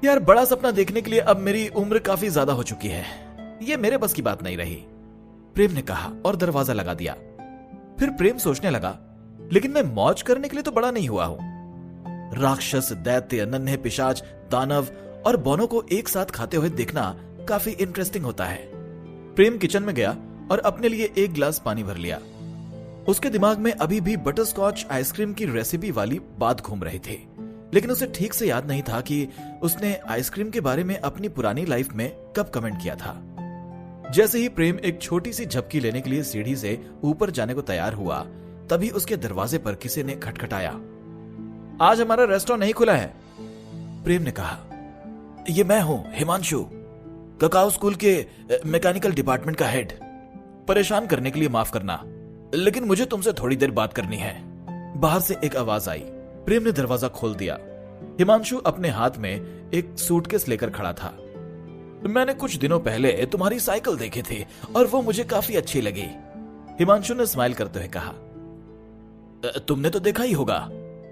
यार, बड़ा सपना देखने के लिए अब मेरी उम्र काफी ज्यादा हो चुकी है, ये मेरे बस की बात नहीं रही, प्रेम ने कहा और दरवाजा लगा दिया। फिर प्रेम सोचने लगा, लेकिन मैं मौज करने के लिए तो बड़ा नहीं हुआ हूं। राक्षस, दैत्य, नन्हे पिशाच, दानव और बौनों को एक साथ खाते हुए देखना काफी इंटरेस्टिंग होता है। प्रेम किचन में गया और अपने लिए एक गिलास पानी भर लिया। उसके दिमाग में अभी भी बटर स्कॉच आइसक्रीम की रेसिपी वाली बात घूम रही थी, लेकिन उसे ठीक से याद नहीं था कि उसने आइसक्रीम के बारे में अपनी पुरानी लाइफ में कब कमेंट किया था। जैसे ही प्रेम एक छोटी सी झपकी लेने के लिए सीढ़ी से ऊपर जाने को तैयार हुआ, तभी उसके दरवाजे पर किसी ने खटखटाया। आज हमारा रेस्टोरेंट नहीं खुला है, प्रेम ने कहा। ये मैं हूं, हिमांशु, ककाओ स्कूल के मैकेनिकल डिपार्टमेंट का हेड। परेशान करने के लिए माफ करना, लेकिन मुझे तुमसे थोड़ी देर बात करनी है। बाहर से एक आवाज आई। प्रेम ने दरवाजा खोल दिया। हिमांशु अपने हाथ में एक सूटकेस लेकर खड़ा था। मैंने कुछ दिनों पहले तुम्हारी साइकिल देखी थी और वो मुझे काफी अच्छी लगी, हिमांशु ने स्माइल करते हुए कहा। तुमने तो देखा ही होगा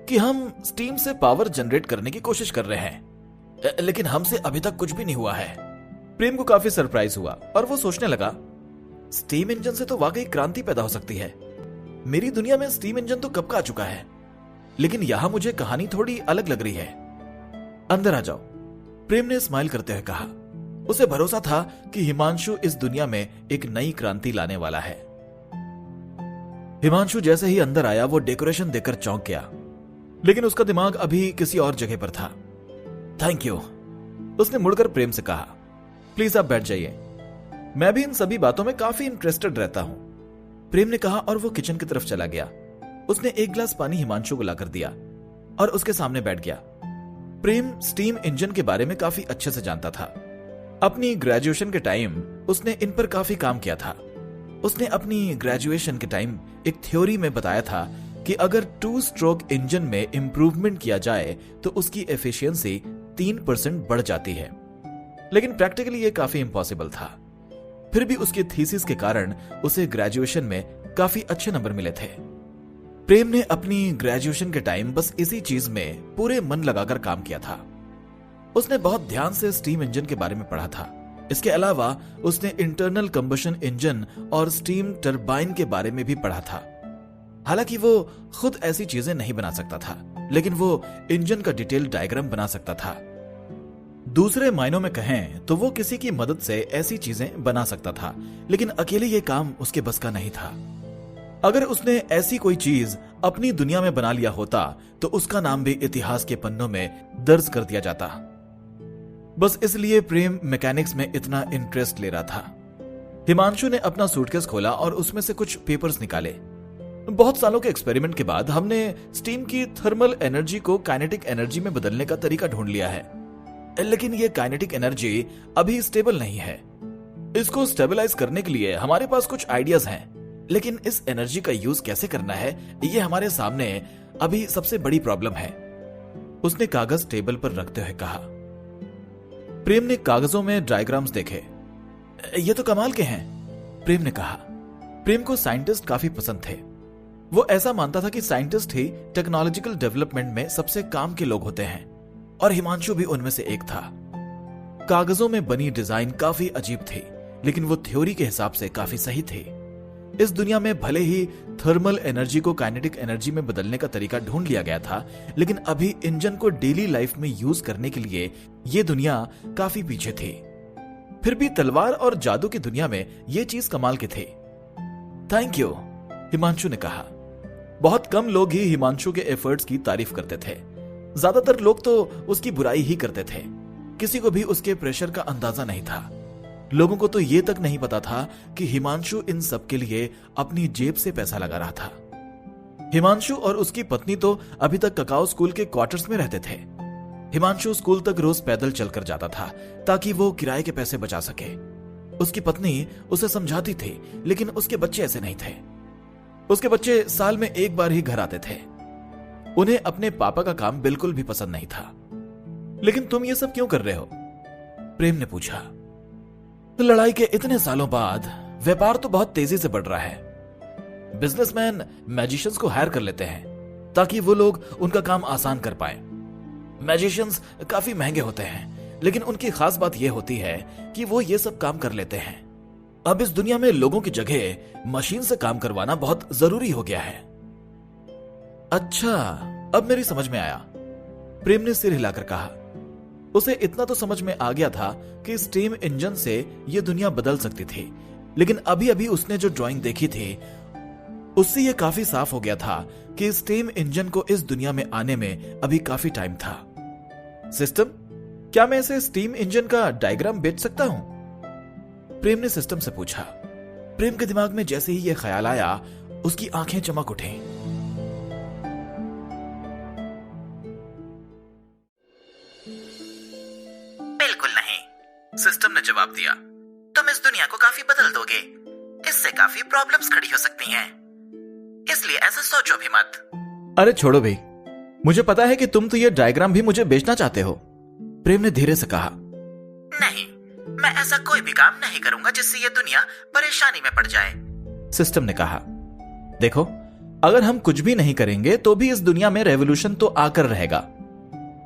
कि हम स्टीम से पावर जनरेट करने की कोशिश कर रहे हैं, लेकिन हमसे अभी तक कुछ भी नहीं हुआ है। प्रेम को काफी सरप्राइज हुआ और वो सोचने लगा, स्टीम इंजन से तो वाकई क्रांति पैदा हो सकती है। मेरी दुनिया में स्टीम इंजन तो कब का आ चुका है, लेकिन यहां मुझे कहानी थोड़ी अलग लग रही है। अंदर आ जाओ, प्रेम ने स्माइल करते हुए कहा। उसे भरोसा था कि हिमांशु इस दुनिया में एक नई क्रांति लाने वाला है। हिमांशु जैसे ही अंदर आया, वो डेकोरेशन देखकर चौंक गया, लेकिन उसका दिमाग अभी किसी और जगह पर था। थैंक यू, उसने मुड़कर प्रेम से कहा। प्लीज आप बैठ जाइए, मैं भी इन सभी बातों में काफी इंटरेस्टेड रहता हूं, प्रेम ने कहा और वो किचन की तरफ चला गया। उसने एक गिलास पानी हिमांशु को लाकर दिया और उसके सामने बैठ गया। प्रेम स्टीम इंजन के बारे में काफी अच्छे से जानता था। अपनी ग्रेजुएशन के टाइम उसने इन पर काफी काम किया था। उसने अपनी ग्रेजुएशन के टाइम एक थ्योरी में बताया था कि अगर 2 स्ट्रोक इंजन में इंप्रूवमेंट किया जाए तो उसकी एफिशिएंसी 3% बढ़ जाती है, लेकिन प्रैक्टिकली ये काफी इम्पॉसिबल था। फिर भी उसकी थीसिस के कारण उसे ग्रेजुएशन में काफी अच्छे नंबर मिले थे। प्रेम ने अपनी ग्रेजुएशन के टाइम बस इसी चीज में पूरे मन लगाकर काम किया था। उसने बहुत ध्यान से स्टीम इंजन के बारे में पढ़ा था। इसके अलावा उसने इंटरनल कंबशन इंजन और स्टीम टरबाइन के बारे में भी पढ़ा था। हालांकि वो खुद ऐसी चीजें नहीं बना सकता था, लेकिन वो इंजन का डिटेल डायग्राम बना सकता था। दूसरे मायनों में कहें तो वो किसी की मदद से ऐसी चीजें बना सकता था, लेकिन अकेले ये काम उसके बस का नहीं था। अगर उसने ऐसी कोई चीज अपनी दुनिया में बना लिया होता तो उसका नाम भी इतिहास के पन्नों में दर्ज कर दिया जाता। बस इसलिए प्रेम मैकेनिक्स में इतना इंटरेस्ट ले रहा था। हिमांशु ने अपना सूटकेस खोला और उसमें से कुछ पेपर्स निकाले। बहुत सालों के एक्सपेरिमेंट के बाद हमने स्टीम की थर्मल एनर्जी को काइनेटिक एनर्जी में बदलने का तरीका ढूंढ लिया है, लेकिन यह काइनेटिक एनर्जी अभी स्टेबल नहीं है। इसको स्टेबलाइज करने के लिए हमारे पास कुछ आइडियाज हैं, लेकिन इस एनर्जी का यूज कैसे करना है ये हमारे सामने अभी सबसे बड़ी प्रॉब्लम है, उसने कागज टेबल पर रखते हुए कहा। प्रेम ने कागजों में डायग्राम्स देखे। ये तो कमाल के हैं, प्रेम ने कहा। प्रेम को साइंटिस्ट काफी पसंद थे। वो ऐसा मानता था कि साइंटिस्ट ही टेक्नोलॉजिकल डेवलपमेंट में सबसे काम के लोग होते हैं, और हिमांशु भी उनमें से एक था। कागजों में बनी डिजाइन काफी अजीब थी, लेकिन वो थ्योरी के हिसाब से काफी सही थी। इस दुनिया में भले ही थर्मल एनर्जी को काइनेटिक एनर्जी में बदलने का तरीका ढूंढ लिया गया था, लेकिन अभी इंजन को डेली लाइफ में यूज करने के लिए ये दुनिया काफी पीछे थी। फिर भी तलवार और जादू की दुनिया में ये चीज कमाल की थी। थैंक यू, हिमांशु ने कहा। बहुत कम लोग ही हिमांशु के एफर्ट्स की तारीफ करते थे। ज्यादातर लोग तो उसकी बुराई ही करते थे। किसी को भी उसके प्रेशर का अंदाजा नहीं था। लोगों को तो ये तक नहीं पता था कि हिमांशु इन सब के लिए अपनी जेब से पैसा लगा रहा था। हिमांशु और उसकी पत्नी तो अभी तक ककाओ स्कूल के क्वार्टर्स में रहते थे। हिमांशु स्कूल तक रोज पैदल चलकर जाता था ताकि वो किराए के पैसे बचा सके। उसकी पत्नी उसे समझाती थी, लेकिन उसके बच्चे ऐसे नहीं थे। उसके बच्चे साल में एक बार ही घर आते थे। उन्हें अपने पापा का काम बिल्कुल भी पसंद नहीं था। लेकिन तुम ये सब क्यों कर रहे हो? प्रेम ने पूछा। लड़ाई के इतने सालों बाद व्यापार तो बहुत तेजी से बढ़ रहा है। बिजनेसमैन मैजिशियंस को हायर कर लेते हैं ताकि वो लोग उनका काम आसान कर पाए। मैजिशियंस काफी महंगे होते हैं, लेकिन उनकी खास बात यह होती है कि वो ये सब काम कर लेते हैं। अब इस दुनिया में लोगों की जगह मशीन से काम करवाना बहुत जरूरी हो गया है। अच्छा, अब मेरी समझ में आया, प्रेम ने सिर हिलाकर कहा। उसे इतना तो समझ में आ गया था कि स्टीम इंजन से यह दुनिया बदल सकती थी, लेकिन अभी अभी उसने जो ड्राइंग देखी थी उससे यह काफी साफ हो गया था कि स्टीम इंजन को इस दुनिया में आने में अभी काफी टाइम था। सिस्टम, क्या मैं इसे स्टीम इंजन का डायग्राम बेच सकता हूं? प्रेम ने सिस्टम से पूछा। प्रेम के दिमाग में जैसे ही यह ख्याल आया, उसकी आंखें चमक उठी। बिल्कुल नहीं, सिस्टम ने जवाब दिया। तुम इस दुनिया को काफी बदल दोगे। इससे काफी प्रॉब्लम्स खड़ी हो सकती हैं, इसलिए ऐसा सोचो भी मत। अरे छोड़ो भाई, मुझे पता है कि तुम तो ये डायग्राम भी मुझे बेचना चाहते हो, प्रेम ने धीरे से कहा। नहीं, मैं ऐसा कोई भी काम नहीं करूंगा जिससे ये दुनिया परेशानी में पड़ जाए, सिस्टम ने कहा। देखो, अगर हम कुछ भी नहीं करेंगे तो भी इस दुनिया में रेवोल्यूशन तो आकर रहेगा।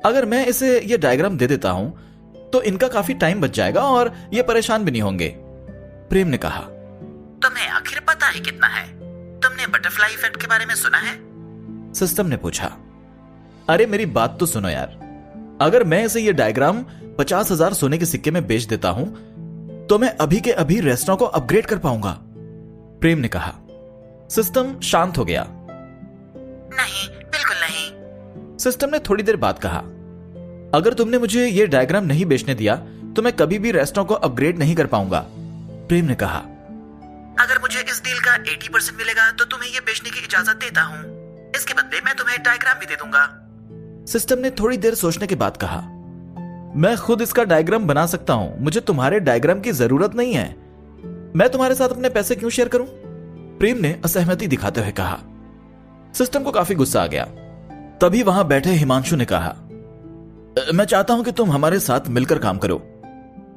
अगर मैं इसे ये डायग्राम दे देता हूं तो इनका काफी टाइम बच जाएगा और ये परेशान भी नहीं होंगे, प्रेम ने कहा। तुम्हें आखिर पता ही कितना है? तुमने बटरफ्लाई इफेक्ट के बारे में सुना है? सिस्टम ने पूछा। अरे मेरी बात तो सुनो यार, अगर मैं इसे ये डायग्राम 50,000 सोने के सिक्के में बेच देता हूं तो मैं अभी के अभी रेस्टोरेंट को अपग्रेड कर पाऊंगा, प्रेम ने कहा। सिस्टम शांत हो गया। नहीं, बिल्कुल नहीं, सिस्टम ने थोड़ी देर बाद कहा। अगर तुमने मुझे ये डायग्राम नहीं बेचने दिया तो मैं कभी भी रेस्टोरेंट को अपग्रेड नहीं कर पाऊंगा, प्रेम ने कहा। अगर मुझे इस डील का 80% मिलेगा तो तुम्हें ये बेचने की इजाजत देता हूं। इसके बदले मैं तुम्हें डायग्राम भी दे दूंगा, सिस्टम ने थोड़ी देर सोचने के बाद कहा। मैं खुद इसका डायग्राम बना सकता हूं, मुझे तुम्हारे डायग्राम की जरूरत नहीं है। मैं तुम्हारे साथ अपने पैसे क्यों शेयर करूं? प्रेम ने असहमति दिखाते हुए कहा। सिस्टम को काफी गुस्सा आ गया। तभी वहां बैठे हिमांशु ने कहा, मैं चाहता हूं कि तुम हमारे साथ मिलकर काम करो।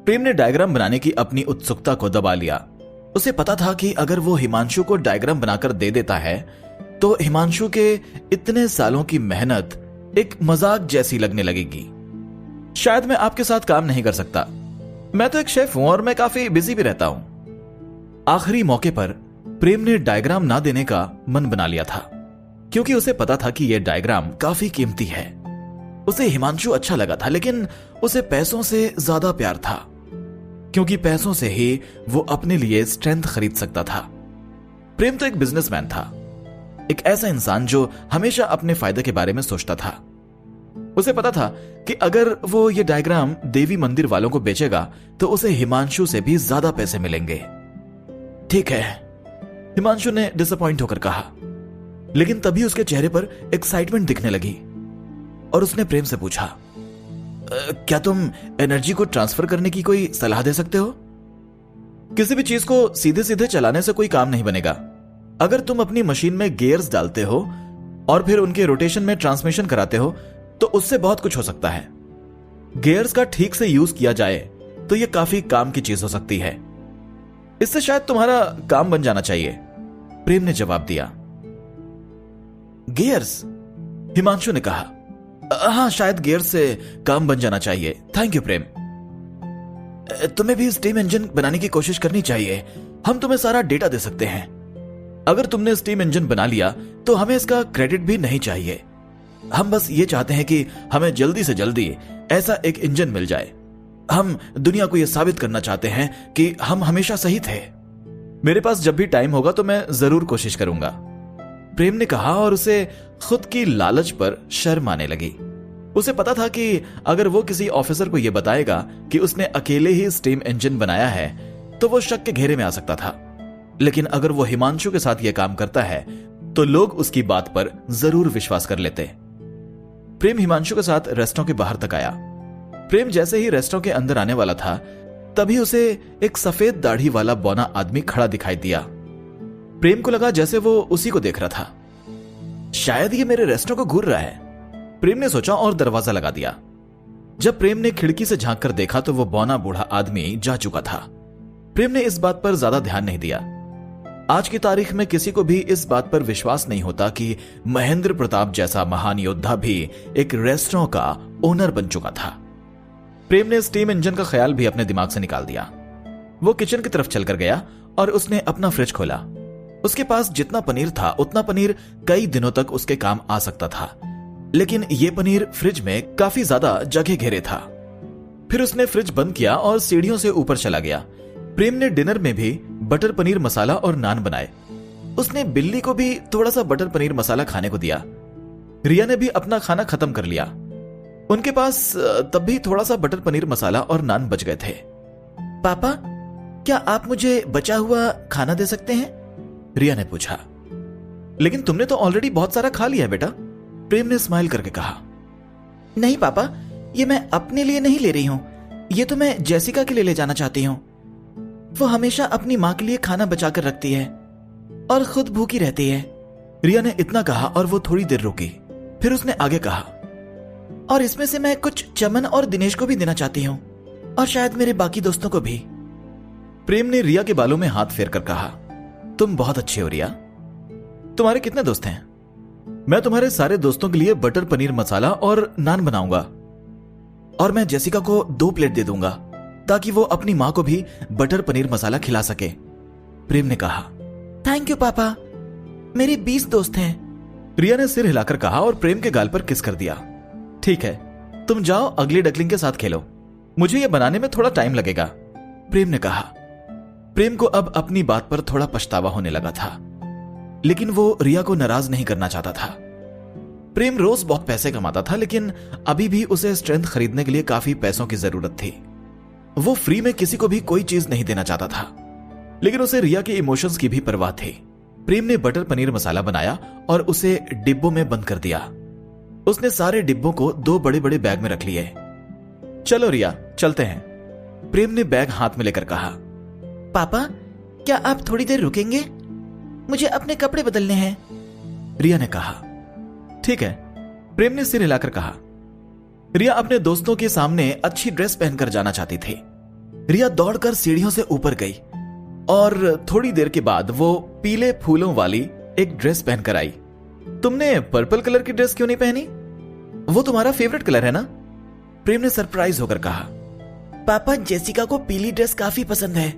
प्रेम ने डायग्राम बनाने की अपनी उत्सुकता को दबा लिया। उसे पता था कि अगर वो हिमांशु को डायग्राम बनाकर दे देता है तो हिमांशु के इतने सालों की मेहनत एक मजाक जैसी लगने लगेगी। शायद मैं आपके साथ काम नहीं कर सकता, मैं तो एक शेफ हूं और मैं काफी बिजी भी रहता हूं। आखिरी मौके पर प्रेम ने डायग्राम ना देने का मन बना लिया था, क्योंकि उसे पता था कि यह डायग्राम काफी कीमती है। उसे हिमांशु अच्छा लगा था, लेकिन उसे पैसों से ज्यादा प्यार था, क्योंकि पैसों से ही वो अपने लिए स्ट्रेंथ खरीद सकता था। प्रेम तो एक बिजनेसमैन था, एक ऐसा इंसान जो हमेशा अपने फायदे के बारे में सोचता था। उसे पता था कि अगर वो ये डायग्राम देवी मंदिर वालों को बेचेगा तो उसे हिमांशु से भी ज्यादा पैसे मिलेंगे। ठीक है, हिमांशु ने डिसअपॉइंट होकर कहा, लेकिन तभी उसके चेहरे पर एक्साइटमेंट दिखने लगी और उसने प्रेम से पूछा, क्या तुम एनर्जी को ट्रांसफर करने की कोई सलाह दे सकते हो? किसी भी चीज को सीधे सीधे चलाने से कोई काम नहीं बनेगा। अगर तुम अपनी मशीन में गियर्स डालते हो और फिर उनके रोटेशन में ट्रांसमिशन कराते हो तो उससे बहुत कुछ हो सकता है। गियर्स का ठीक से यूज किया जाए तो यह काफी काम की चीज हो सकती है। इससे शायद तुम्हारा काम बन जाना चाहिए, प्रेम ने जवाब दिया। गियर्स? हिमांशु ने कहा, हां, शायद गियर्स से काम बन जाना चाहिए। थैंक यू प्रेम। तुम्हें भी स्टीम इंजन बनाने की कोशिश करनी चाहिए। हम तुम्हें सारा डेटा दे सकते हैं। अगर तुमने स्टीम इंजन बना लिया तो हमें इसका क्रेडिट भी नहीं चाहिए। हम बस ये चाहते हैं कि हमें जल्दी से जल्दी ऐसा एक इंजन मिल जाए। हम दुनिया को यह साबित करना चाहते हैं कि हम हमेशा सही थे। मेरे पास जब भी टाइम होगा तो मैं जरूर कोशिश करूंगा, प्रेम ने कहा और उसे खुद की लालच पर शर्म आने लगी। उसे पता था कि अगर वो किसी ऑफिसर को यह बताएगा कि उसने अकेले ही स्टीम इंजन बनाया है तो वो शक के घेरे में आ सकता था, लेकिन अगर वो हिमांशु के साथ यह काम करता है तो लोग उसकी बात पर जरूर विश्वास कर लेते। प्रेम हिमांशु के साथ रेस्टोरेंट के बाहर तक आया। प्रेम जैसे ही रेस्टोरेंट के अंदर आने वाला था तभी उसे एक सफेद दाढ़ी वाला बौना आदमी खड़ा दिखाई दिया। प्रेम को लगा जैसे वो उसी को देख रहा था। शायद ये मेरे रेस्टोरेंट को घूर रहा है, प्रेम ने सोचा और दरवाजा लगा दिया। जब प्रेम ने खिड़की से झांक कर देखा तो वो बौना बूढ़ा आदमी जा चुका था। प्रेम ने इस बात पर ज्यादा ध्यान नहीं दिया। आज की तारीख में किसी को भी इस बात पर विश्वास नहीं होता कि महेंद्र प्रताप जैसा महान योद्धा भी एक रेस्टोरेंट का ओनर बन चुका था। प्रेम ने स्टीम इंजन का ख्याल भी अपने दिमाग से निकाल दिया। वो किचन की तरफ चलकर गया और उसने अपना फ्रिज खोला। उसके पास जितना पनीर था उतना पनीर कई दिनों तक उसके काम आ सकता था, लेकिन यह पनीर फ्रिज में काफी ज्यादा जगह घेरे था। फिर उसने फ्रिज बंद किया और सीढ़ियों से ऊपर चला गया। प्रेम ने डिनर में भी बटर पनीर मसाला और नान बनाए। उसने बिल्ली को भी थोड़ा सा बटर पनीर मसाला खाने को दिया। रिया ने भी अपना खाना खत्म कर लिया। उनके पास तब भी थोड़ा सा बटर पनीर मसाला और नान बच गए थे। पापा, क्या आप मुझे बचा हुआ खाना दे सकते हैं? रिया ने पूछा। लेकिन तुमने तो ऑलरेडी बहुत सारा खा लिया है बेटा, प्रेम ने स्माइल करके कहा। नहीं पापा, ये मैं अपने लिए नहीं ले रही हूं, ये तो मैं जेसिका के लिए ले जाना चाहती हूं। वो हमेशा अपनी मां के लिए खाना बचा कर रखती है और खुद भूखी रहती है। रिया ने इतना कहा और वो थोड़ी देर रुकी। फिर उसने आगे कहा, और इसमें से मैं कुछ चमन और दिनेश को भी देना चाहती हूं और शायद मेरे बाकी दोस्तों को भी। प्रेम ने रिया के बालों में हाथ फेर कर कहा, तुम बहुत अच्छी हो रिया। तुम्हारे कितने दोस्त हैं? मैं तुम्हारे सारे दोस्तों के लिए बटर पनीर मसाला और नान बनाऊंगा और मैं जेसिका को 2 प्लेट दे दूंगा ताकि वो अपनी मां को भी बटर पनीर मसाला खिला सके, प्रेम ने कहा। थैंक यू पापा, मेरे 20 दोस्त हैं, रिया ने सिर हिलाकर कहा और प्रेम के गाल पर किस कर दिया। ठीक है, तुम जाओ अगली डकलिंग के साथ खेलो, मुझे यह बनाने में थोड़ा टाइम लगेगा, प्रेम ने कहा। प्रेम को अब अपनी बात पर थोड़ा पछतावा होने लगा था, लेकिन वो रिया को नाराज नहीं करना चाहता था। प्रेम रोज बहुत पैसे कमाता था, लेकिन अभी भी उसे स्ट्रेंथ खरीदने के लिए काफी पैसों की जरूरत थी। वो फ्री में किसी को भी कोई चीज नहीं देना चाहता था, लेकिन उसे रिया के इमोशंस की भी परवाह थी। प्रेम ने बटर पनीर मसाला बनाया और उसे डिब्बों में बंद कर दिया। उसने सारे डिब्बों को 2 बड़े बड़े बैग में रख लिए। चलो रिया, चलते हैं, प्रेम ने बैग हाथ में लेकर कहा। पापा, क्या आप थोड़ी देर रुकेंगे? मुझे अपने कपड़े बदलने हैं, रिया ने कहा। ठीक है, प्रेम ने सिर हिलाकर कहा। रिया अपने दोस्तों के सामने अच्छी ड्रेस पहनकर जाना चाहती थी। रिया दौड़कर सीढ़ियों से ऊपर गई और थोड़ी देर के बाद वो पीले फूलों वाली एक ड्रेस पहनकर आई। तुमने पर्पल कलर की ड्रेस क्यों नहीं पहनी? वो तुम्हारा फेवरेट कलर है ना? प्रेम ने सरप्राइज होकर कहा। पापा, जेसिका को पीली ड्रेस काफी पसंद है,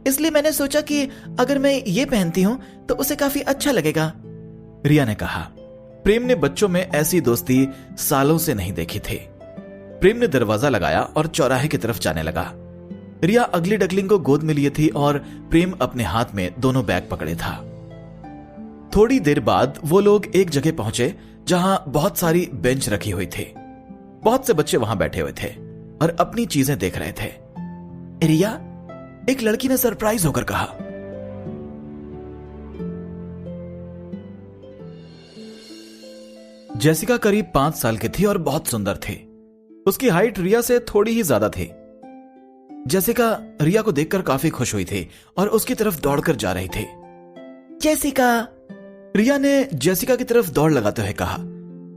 इसलिए मैंने सोचा कि अगर मैं ये पहनती हूं तो उसे काफी अच्छा लगेगा, रिया ने कहा। प्रेम ने बच्चों में ऐसी दोस्ती सालों से नहीं देखी थी। प्रेम ने दरवाजा लगाया और चौराहे की तरफ जाने लगा। रिया अगली डकलिंग को गोद में लिए थी और प्रेम अपने हाथ में दोनों बैग पकड़े था। थोड़ी देर बाद वो लोग एक जगह पहुंचे जहां बहुत सारी बेंच रखी हुई थी। बहुत से बच्चे वहां बैठे हुए थे और अपनी चीजें देख रहे थे। रिया, एक लड़की ने सरप्राइज होकर कहा। जेसिका करीब 5 साल की थी और बहुत सुंदर थी। उसकी हाइट रिया से थोड़ी ही ज्यादा थी। जेसिका रिया को देखकर काफी खुश हुई थी और उसकी तरफ दौड़कर जा रही थी। जेसिका, रिया ने जेसिका की तरफ दौड़ लगाते हुए कहा,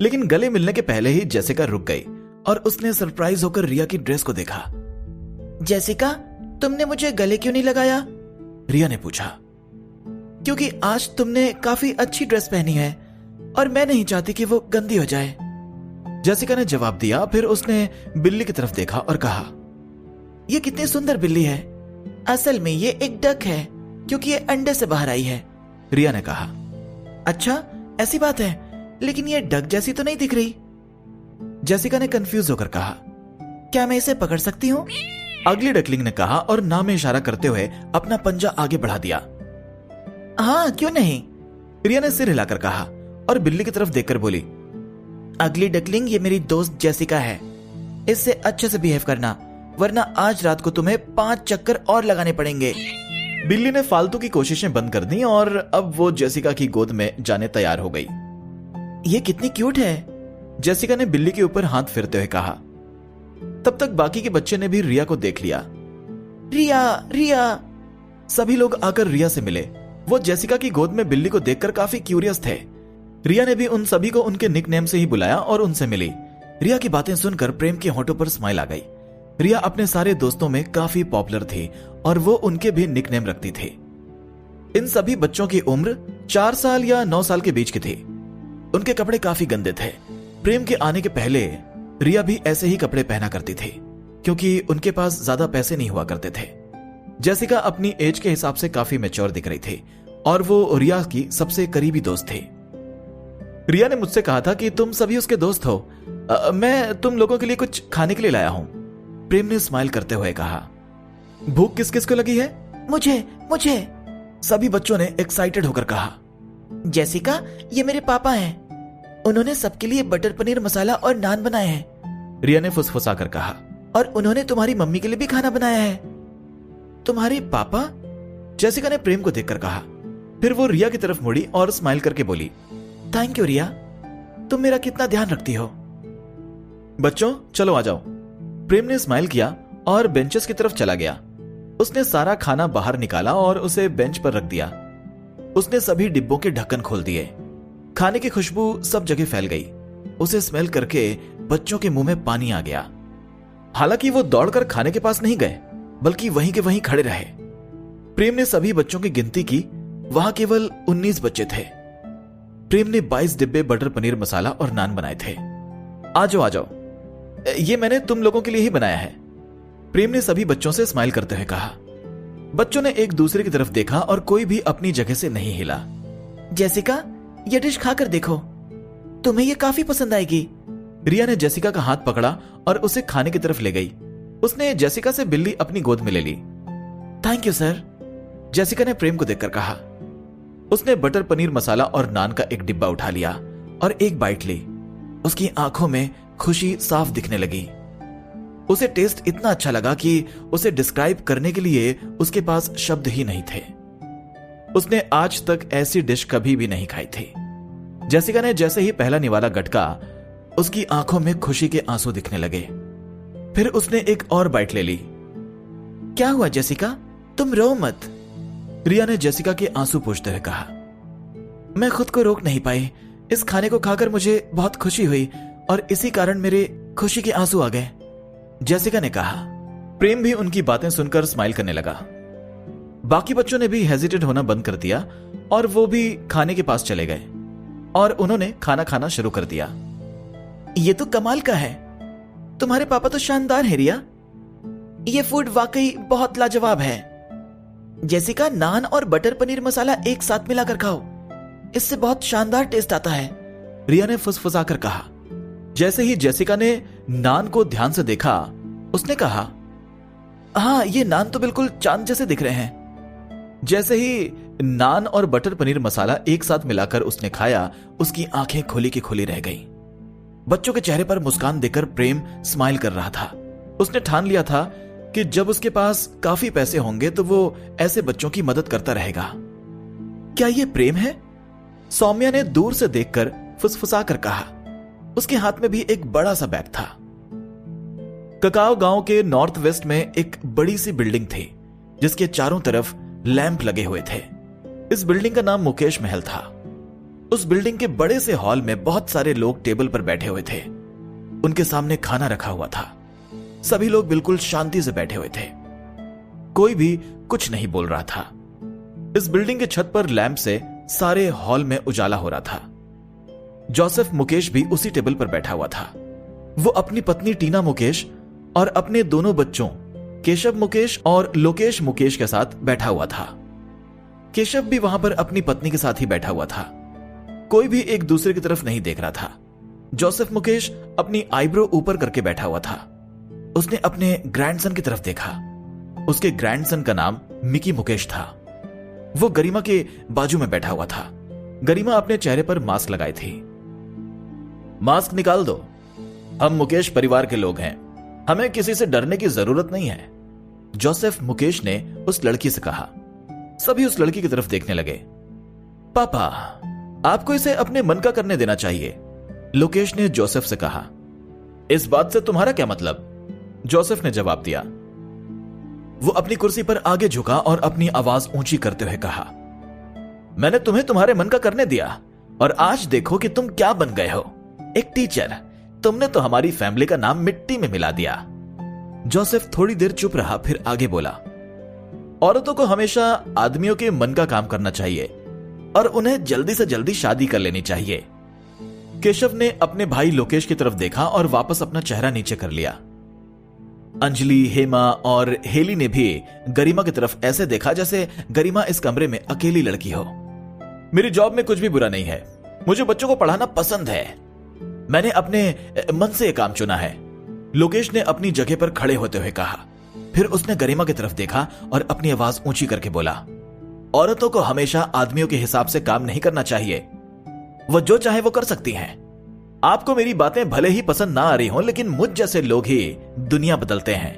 लेकिन गले मिलने के पहले ही जेसिका रुक गई और उसने सरप्राइज होकर रिया की ड्रेस को देखा। जेसिका, तुमने मुझे गले क्यों नहीं लगाया? रिया ने पूछा। क्योंकि आज तुमने काफी अच्छी ड्रेस पहनी है और मैं नहीं चाहती कि वो गंदी हो जाए, जेसिका ने जवाब दिया। फिर उसने बिल्ली की तरफ देखा और कहा, ये कितनी सुंदर बिल्ली है। असल में ये एक डक है क्योंकि ये अंडे से बाहर आई है, रिया ने कहा। अच्छा, ऐसी बात है, लेकिन ये डक जैसी तो नहीं दिख रही, जेसिका ने कंफ्यूज होकर कहा। क्या मैं इसे पकड़ सकती हूँ? अगली डकलिंग ने कहा और नाम में इशारा करते हुए अपना पंजा आगे बढ़ा दिया। हाँ, क्यों नहीं, रिया ने सिर हिलाकर कहा और बिल्ली की तरफ देखकर बोली, अगली डकलिंग ये मेरी दोस्त जेसिका है, इससे अच्छे से बिहेव करना, वरना आज रात को तुम्हें 5 चक्कर और लगाने पड़ेंगे। बिल्ली ने फालतू की कोशिशें बंद कर दी और अब वो जेसिका की गोद में जाने तैयार हो गई। ये कितनी क्यूट है, जेसिका ने बिल्ली के ऊपर हाथ फेरते हुए कहा। तब तक बाकी के बच्चे ने भी रिया को देख लिया। रिया, रिया, सभी लोग आकर रिया से मिले। वो जेसिका की गोद में बिल्ली को देखकर काफी क्यूरियस थे। रिया ने भी उन सभी को उनके निकनेम से ही बुलाया और उनसे मिली। रिया की बातें सुनकर प्रेम के होठों पर स्माइल आ गई। रिया अपने सारे दोस्तों में काफी पॉपुलर थी और वो उनके भी निकनेम रखती थी। इन सभी बच्चों की उम्र 4 साल या 9 साल के बीच की थी। उनके कपड़े काफी गंदे थे। प्रेम के आने के पहले रिया भी ऐसे ही कपड़े पहना करती थी क्योंकि उनके पास ज्यादा पैसे नहीं हुआ करते थे। जेसिका अपनी एज के हिसाब से काफी मैच्योर दिख रही थी और वो रिया की सबसे करीबी दोस्त थी। रिया ने मुझसे कहा था कि तुम सभी उसके दोस्त हो, मैं तुम लोगों के लिए कुछ खाने के लिए लाया हूं, प्रेम ने स्माइल करते हुए कहा। भूख किस किस को लगी है? मुझे, मुझे, सभी बच्चों ने एक्साइटेड होकर कहा। जेसिका, ये मेरे पापा हैं, उन्होंने सबके लिए बटर पनीर मसाला और नान बनाए हैं, रिया ने फुसफुसाकर कहा। और उन्होंने तुम्हारी मम्मी के लिए भी खाना बनाया है। तुम्हारे पापा? जेसिका ने प्रेम को देखकर कहा। फिर वो रिया की तरफ मुड़ी और स्माइल करके बोली, थैंक यू रिया, तुम मेरा कितना ध्यान रखती हो। बच्चों चलो आ जाओ। प्रेम ने स्माइल किया और बेंचेस की तरफ चला गया। उसने सारा खाना बाहर निकाला और उसे बेंच पर रख दिया। उसने सभी डिब्बों के ढक्कन खोल दिए। खाने की खुशबू सब जगह फैल गई। उसे स्मेल करके बच्चों के मुंह में पानी आ गया। हालांकि वो दौड़कर खाने के पास नहीं गए, बल्कि वहीं के वहीं खड़े रहे। प्रेम ने सभी बच्चों की गिनती की, वहां केवल 19 बच्चे थे। प्रेम ने 22 डिब्बे बटर पनीर मसाला और नान बनाए थे। आ जाओ आ जाओ, ये मैंने तुम लोगों के लिए ही बनाया है, प्रेम ने सभी बच्चों से स्माइल करते हुए कहा। बच्चों ने एक दूसरे की तरफ देखा और कोई भी अपनी जगह से नहीं हिला। जेसिका, ये डिश खाकर देखो, तुम्हें ये काफी पसंद आएगी, रिया ने जेसिका का हाथ पकड़ा और उसे खाने की तरफ ले गई। उसने जेसिका से बिल्ली अपनी गोद में ले ली। थैंक यू सर, जेसिका ने प्रेम को देखकर कहा। उसने बटर पनीर मसाला और नान का एक डिब्बा उठा लिया और एक बाइट ली। उसकी आंखों में खुशी साफ दिखने लगी। उसे टेस्ट इतना अच्छा लगा कि उसे डिस्क्राइब करने के लिए उसके पास शब्द ही नहीं थे। उसने आज तक ऐसी डिश कभी भी नहीं खाई थी। जेसिका ने जैसे ही पहला निवाला गटका, उसकी आंखों में खुशी के आंसू दिखने लगे। फिर उसने एक और बाइट ले ली। क्या हुआ जेसिका, तुम रो मत, रिया ने जेसिका के आंसू पोंछते हुए कहा। मैं खुद को रोक नहीं पाई। इस खाने को खाकर मुझे बहुत खुशी हुई और इसी कारण मेरे खुशी के आंसू आ गए, जेसिका ने कहा। प्रेम भी उनकी बातें सुनकर स्माइल करने लगा। बाकी बच्चों ने भी हेजिटेट होना बंद कर दिया और वो भी खाने के पास चले गए और उन्होंने खाना खाना शुरू कर दिया। ये तो कमाल का है, तुम्हारे पापा तो शानदार है रिया, ये फूड वाकई बहुत लाजवाब है। जेसिका, नान और बटर पनीर मसाला एक साथ मिलाकर खाओ, इससे बहुत शानदार टेस्ट आता है, रिया ने फुसफुसाकर कहा। जैसे ही जेसिका ने नान को ध्यान से देखा, उसने कहा, हाँ ये नान तो बिल्कुल चांद जैसे दिख रहे हैं। जैसे ही नान और बटर पनीर मसाला एक साथ मिलाकर उसने खाया, उसकी आंखें खुली की खुली रह गईं। बच्चों के चेहरे पर मुस्कान देकर प्रेम स्माइल कर रहा था। उसने ठान लिया था कि जब उसके पास काफी पैसे होंगे तो वो ऐसे बच्चों की मदद करता रहेगा। क्या ये प्रेम है? सौम्या ने दूर से देखकर फुसफुसा कर कहा। उसके हाथ में भी एक बड़ा सा बैग था। ककाओ गांव के नॉर्थ वेस्ट में एक बड़ी सी बिल्डिंग थी जिसके चारों तरफ लैंप लगे हुए थे। इस बिल्डिंग का नाम मुकेश महल था। उस बिल्डिंग के बड़े से हॉल में बहुत सारे लोग टेबल पर बैठे हुए थे। उनके सामने खाना रखा हुआ था। सभी लोग बिल्कुल शांति से बैठे हुए थे। कोई भी कुछ नहीं बोल रहा था। इस बिल्डिंग के छत पर लैंप से सारे हॉल में उजाला हो रहा था। जोसेफ मुकेश भी उसी टेबल पर बैठा हुआ था। वो अपनी पत्नी टीना मुकेश और अपने दोनों बच्चों केशव मुकेश और लोकेश मुकेश के साथ बैठा हुआ था। केशव भी वहां पर अपनी पत्नी के साथ ही बैठा हुआ था। कोई भी एक दूसरे की तरफ नहीं देख रहा था। जोसेफ मुकेश अपनी आईब्रो ऊपर करके बैठा हुआ था। उसने अपने ग्रैंडसन की तरफ देखा। उसके ग्रैंडसन का नाम मिकी मुकेश था। वो गरिमा के बाजू में बैठा हुआ था। गरिमा अपने चेहरे पर मास्क लगाई थी। मास्क निकाल दो। हम मुकेश परिवार के लोग हैं। हमें किसी से डरने की जरूरत नहीं है, जोसेफ मुकेश ने उस लड़की से कहा। सभी उस लड़की की तरफ देखने लगे। पापा, आपको इसे अपने मन का करने देना चाहिए, लोकेश ने जोसेफ से कहा। इस बात से तुम्हारा क्या मतलब? जोसेफ ने जवाब दिया। वो अपनी कुर्सी पर आगे झुका और अपनी आवाज ऊंची करते हुए कहा, मैंने तुम्हें तुम्हारे मन का करने दिया और आज देखो कि तुम क्या बन गए हो, एक टीचर। तुमने तो हमारी फैमिली का नाम मिट्टी में मिला दिया। जोसेफ थोड़ी देर चुप रहा, फिर आगे बोला, औरतों को हमेशा आदमियों के मन का काम करना चाहिए और उन्हें जल्दी से जल्दी शादी कर लेनी चाहिए। केशव ने अपने भाई लोकेश की तरफ देखा और वापस अपना चेहरा नीचे कर लिया। अंजलि, हेमा और हेली ने भी गरिमा की तरफ ऐसे देखा जैसे गरिमा इस कमरे में अकेली लड़की हो। मेरी जॉब में कुछ भी बुरा नहीं है। मुझे बच्चों को पढ़ाना पसंद है। मैंने अपने मन से यह काम चुना है, लोकेश ने अपनी जगह पर खड़े होते हुए कहा। फिर उसने गरिमा की तरफ देखा और अपनी आवाज ऊंची करके बोला, औरतों को हमेशा आदमियों के हिसाब से काम नहीं करना चाहिए। वो जो चाहे वो कर सकती हैं। आपको मेरी बातें भले ही पसंद ना आ रही हों, लेकिन मुझ जैसे लोग ही दुनिया बदलते हैं।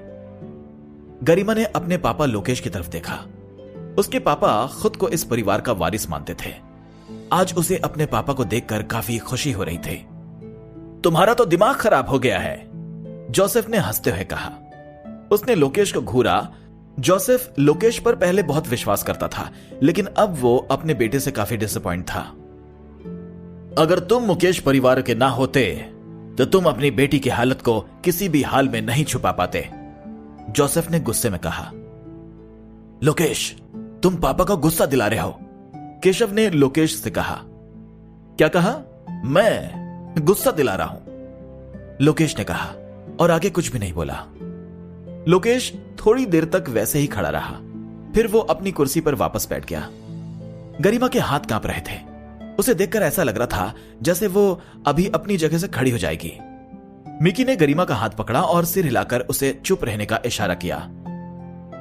गरिमा ने अपने पापा लोकेश की तरफ देखा। उसके पापा खुद को इस परिवार का वारिस मानते थे। आज उसे अपने पापा को देखकर काफी खुशी हो रही थी। तुम्हारा तो दिमाग खराब हो गया है, जोसेफ ने हंसते हुए कहा। उसने लोकेश को घूरा। जोसेफ लोकेश पर पहले बहुत विश्वास करता था, लेकिन अब वो अपने बेटे से काफी डिसअपॉइंट था। अगर तुम मुकेश परिवार के ना होते तो तुम अपनी बेटी की हालत को किसी भी हाल में नहीं छुपा पाते, जोसेफ ने गुस्से में कहा। लोकेश, तुम पापा को गुस्सा दिला रहे हो, केशव ने लोकेश से कहा। क्या कहा? मैं गुस्सा दिला रहा हूं, लोकेश ने कहा और आगे कुछ भी नहीं बोला। लोकेश थोड़ी देर तक वैसे ही खड़ा रहा, फिर वो अपनी कुर्सी पर वापस बैठ गया। गरिमा के हाथ कांप रहे थे। उसे देखकर ऐसा लग रहा था जैसे वो अभी अपनी जगह से खड़ी हो जाएगी। मिकी ने गरिमा का हाथ पकड़ा और सिर हिलाकर उसे चुप रहने का इशारा किया।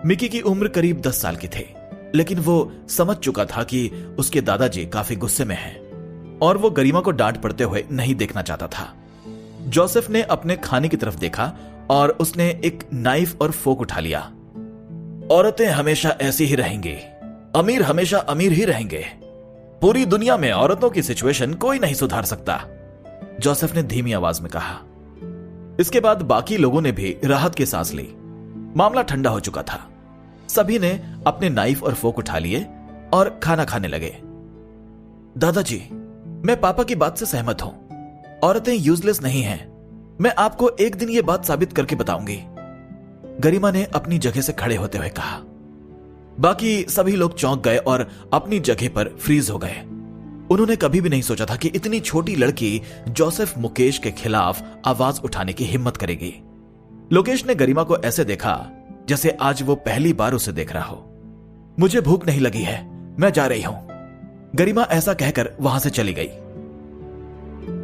मिकी की उम्र करीब 10 साल की थी, लेकिन वो समझ चुका था कि उसके दादाजी काफी गुस्से में हैं और वो गरिमा को डांट पड़ते हुए नहीं देखना चाहता था। जोसेफ ने अपने खाने की तरफ देखा और उसने एक नाइफ और फोक उठा लिया। औरतें हमेशा ऐसी ही रहेंगी, अमीर हमेशा अमीर ही रहेंगे। पूरी दुनिया में औरतों की सिचुएशन कोई नहीं सुधार सकता, जोसेफ ने धीमी आवाज में कहा। इसके बाद बाकी लोगों ने भी राहत की सांस ली। मामला ठंडा हो चुका था। सभी ने अपने नाइफ और फोक उठा लिए और खाना खाने लगे। दादाजी, मैं पापा की बात से सहमत हूं। औरतें यूजलेस नहीं हैं। मैं आपको एक दिन यह बात साबित करके बताऊंगी, गरिमा ने अपनी जगह से खड़े होते हुए कहा। बाकी सभी लोग चौंक गए और अपनी जगह पर फ्रीज हो गए। उन्होंने कभी भी नहीं सोचा था कि इतनी छोटी लड़की जोसेफ मुकेश के खिलाफ आवाज उठाने की हिम्मत करेगी। लोकेश ने गरिमा को ऐसे देखा जैसे आज वो पहली बार उसे देख रहा हो। मुझे भूख नहीं लगी है, मैं जा रही हूं, गरिमा ऐसा कहकर वहां से चली गई।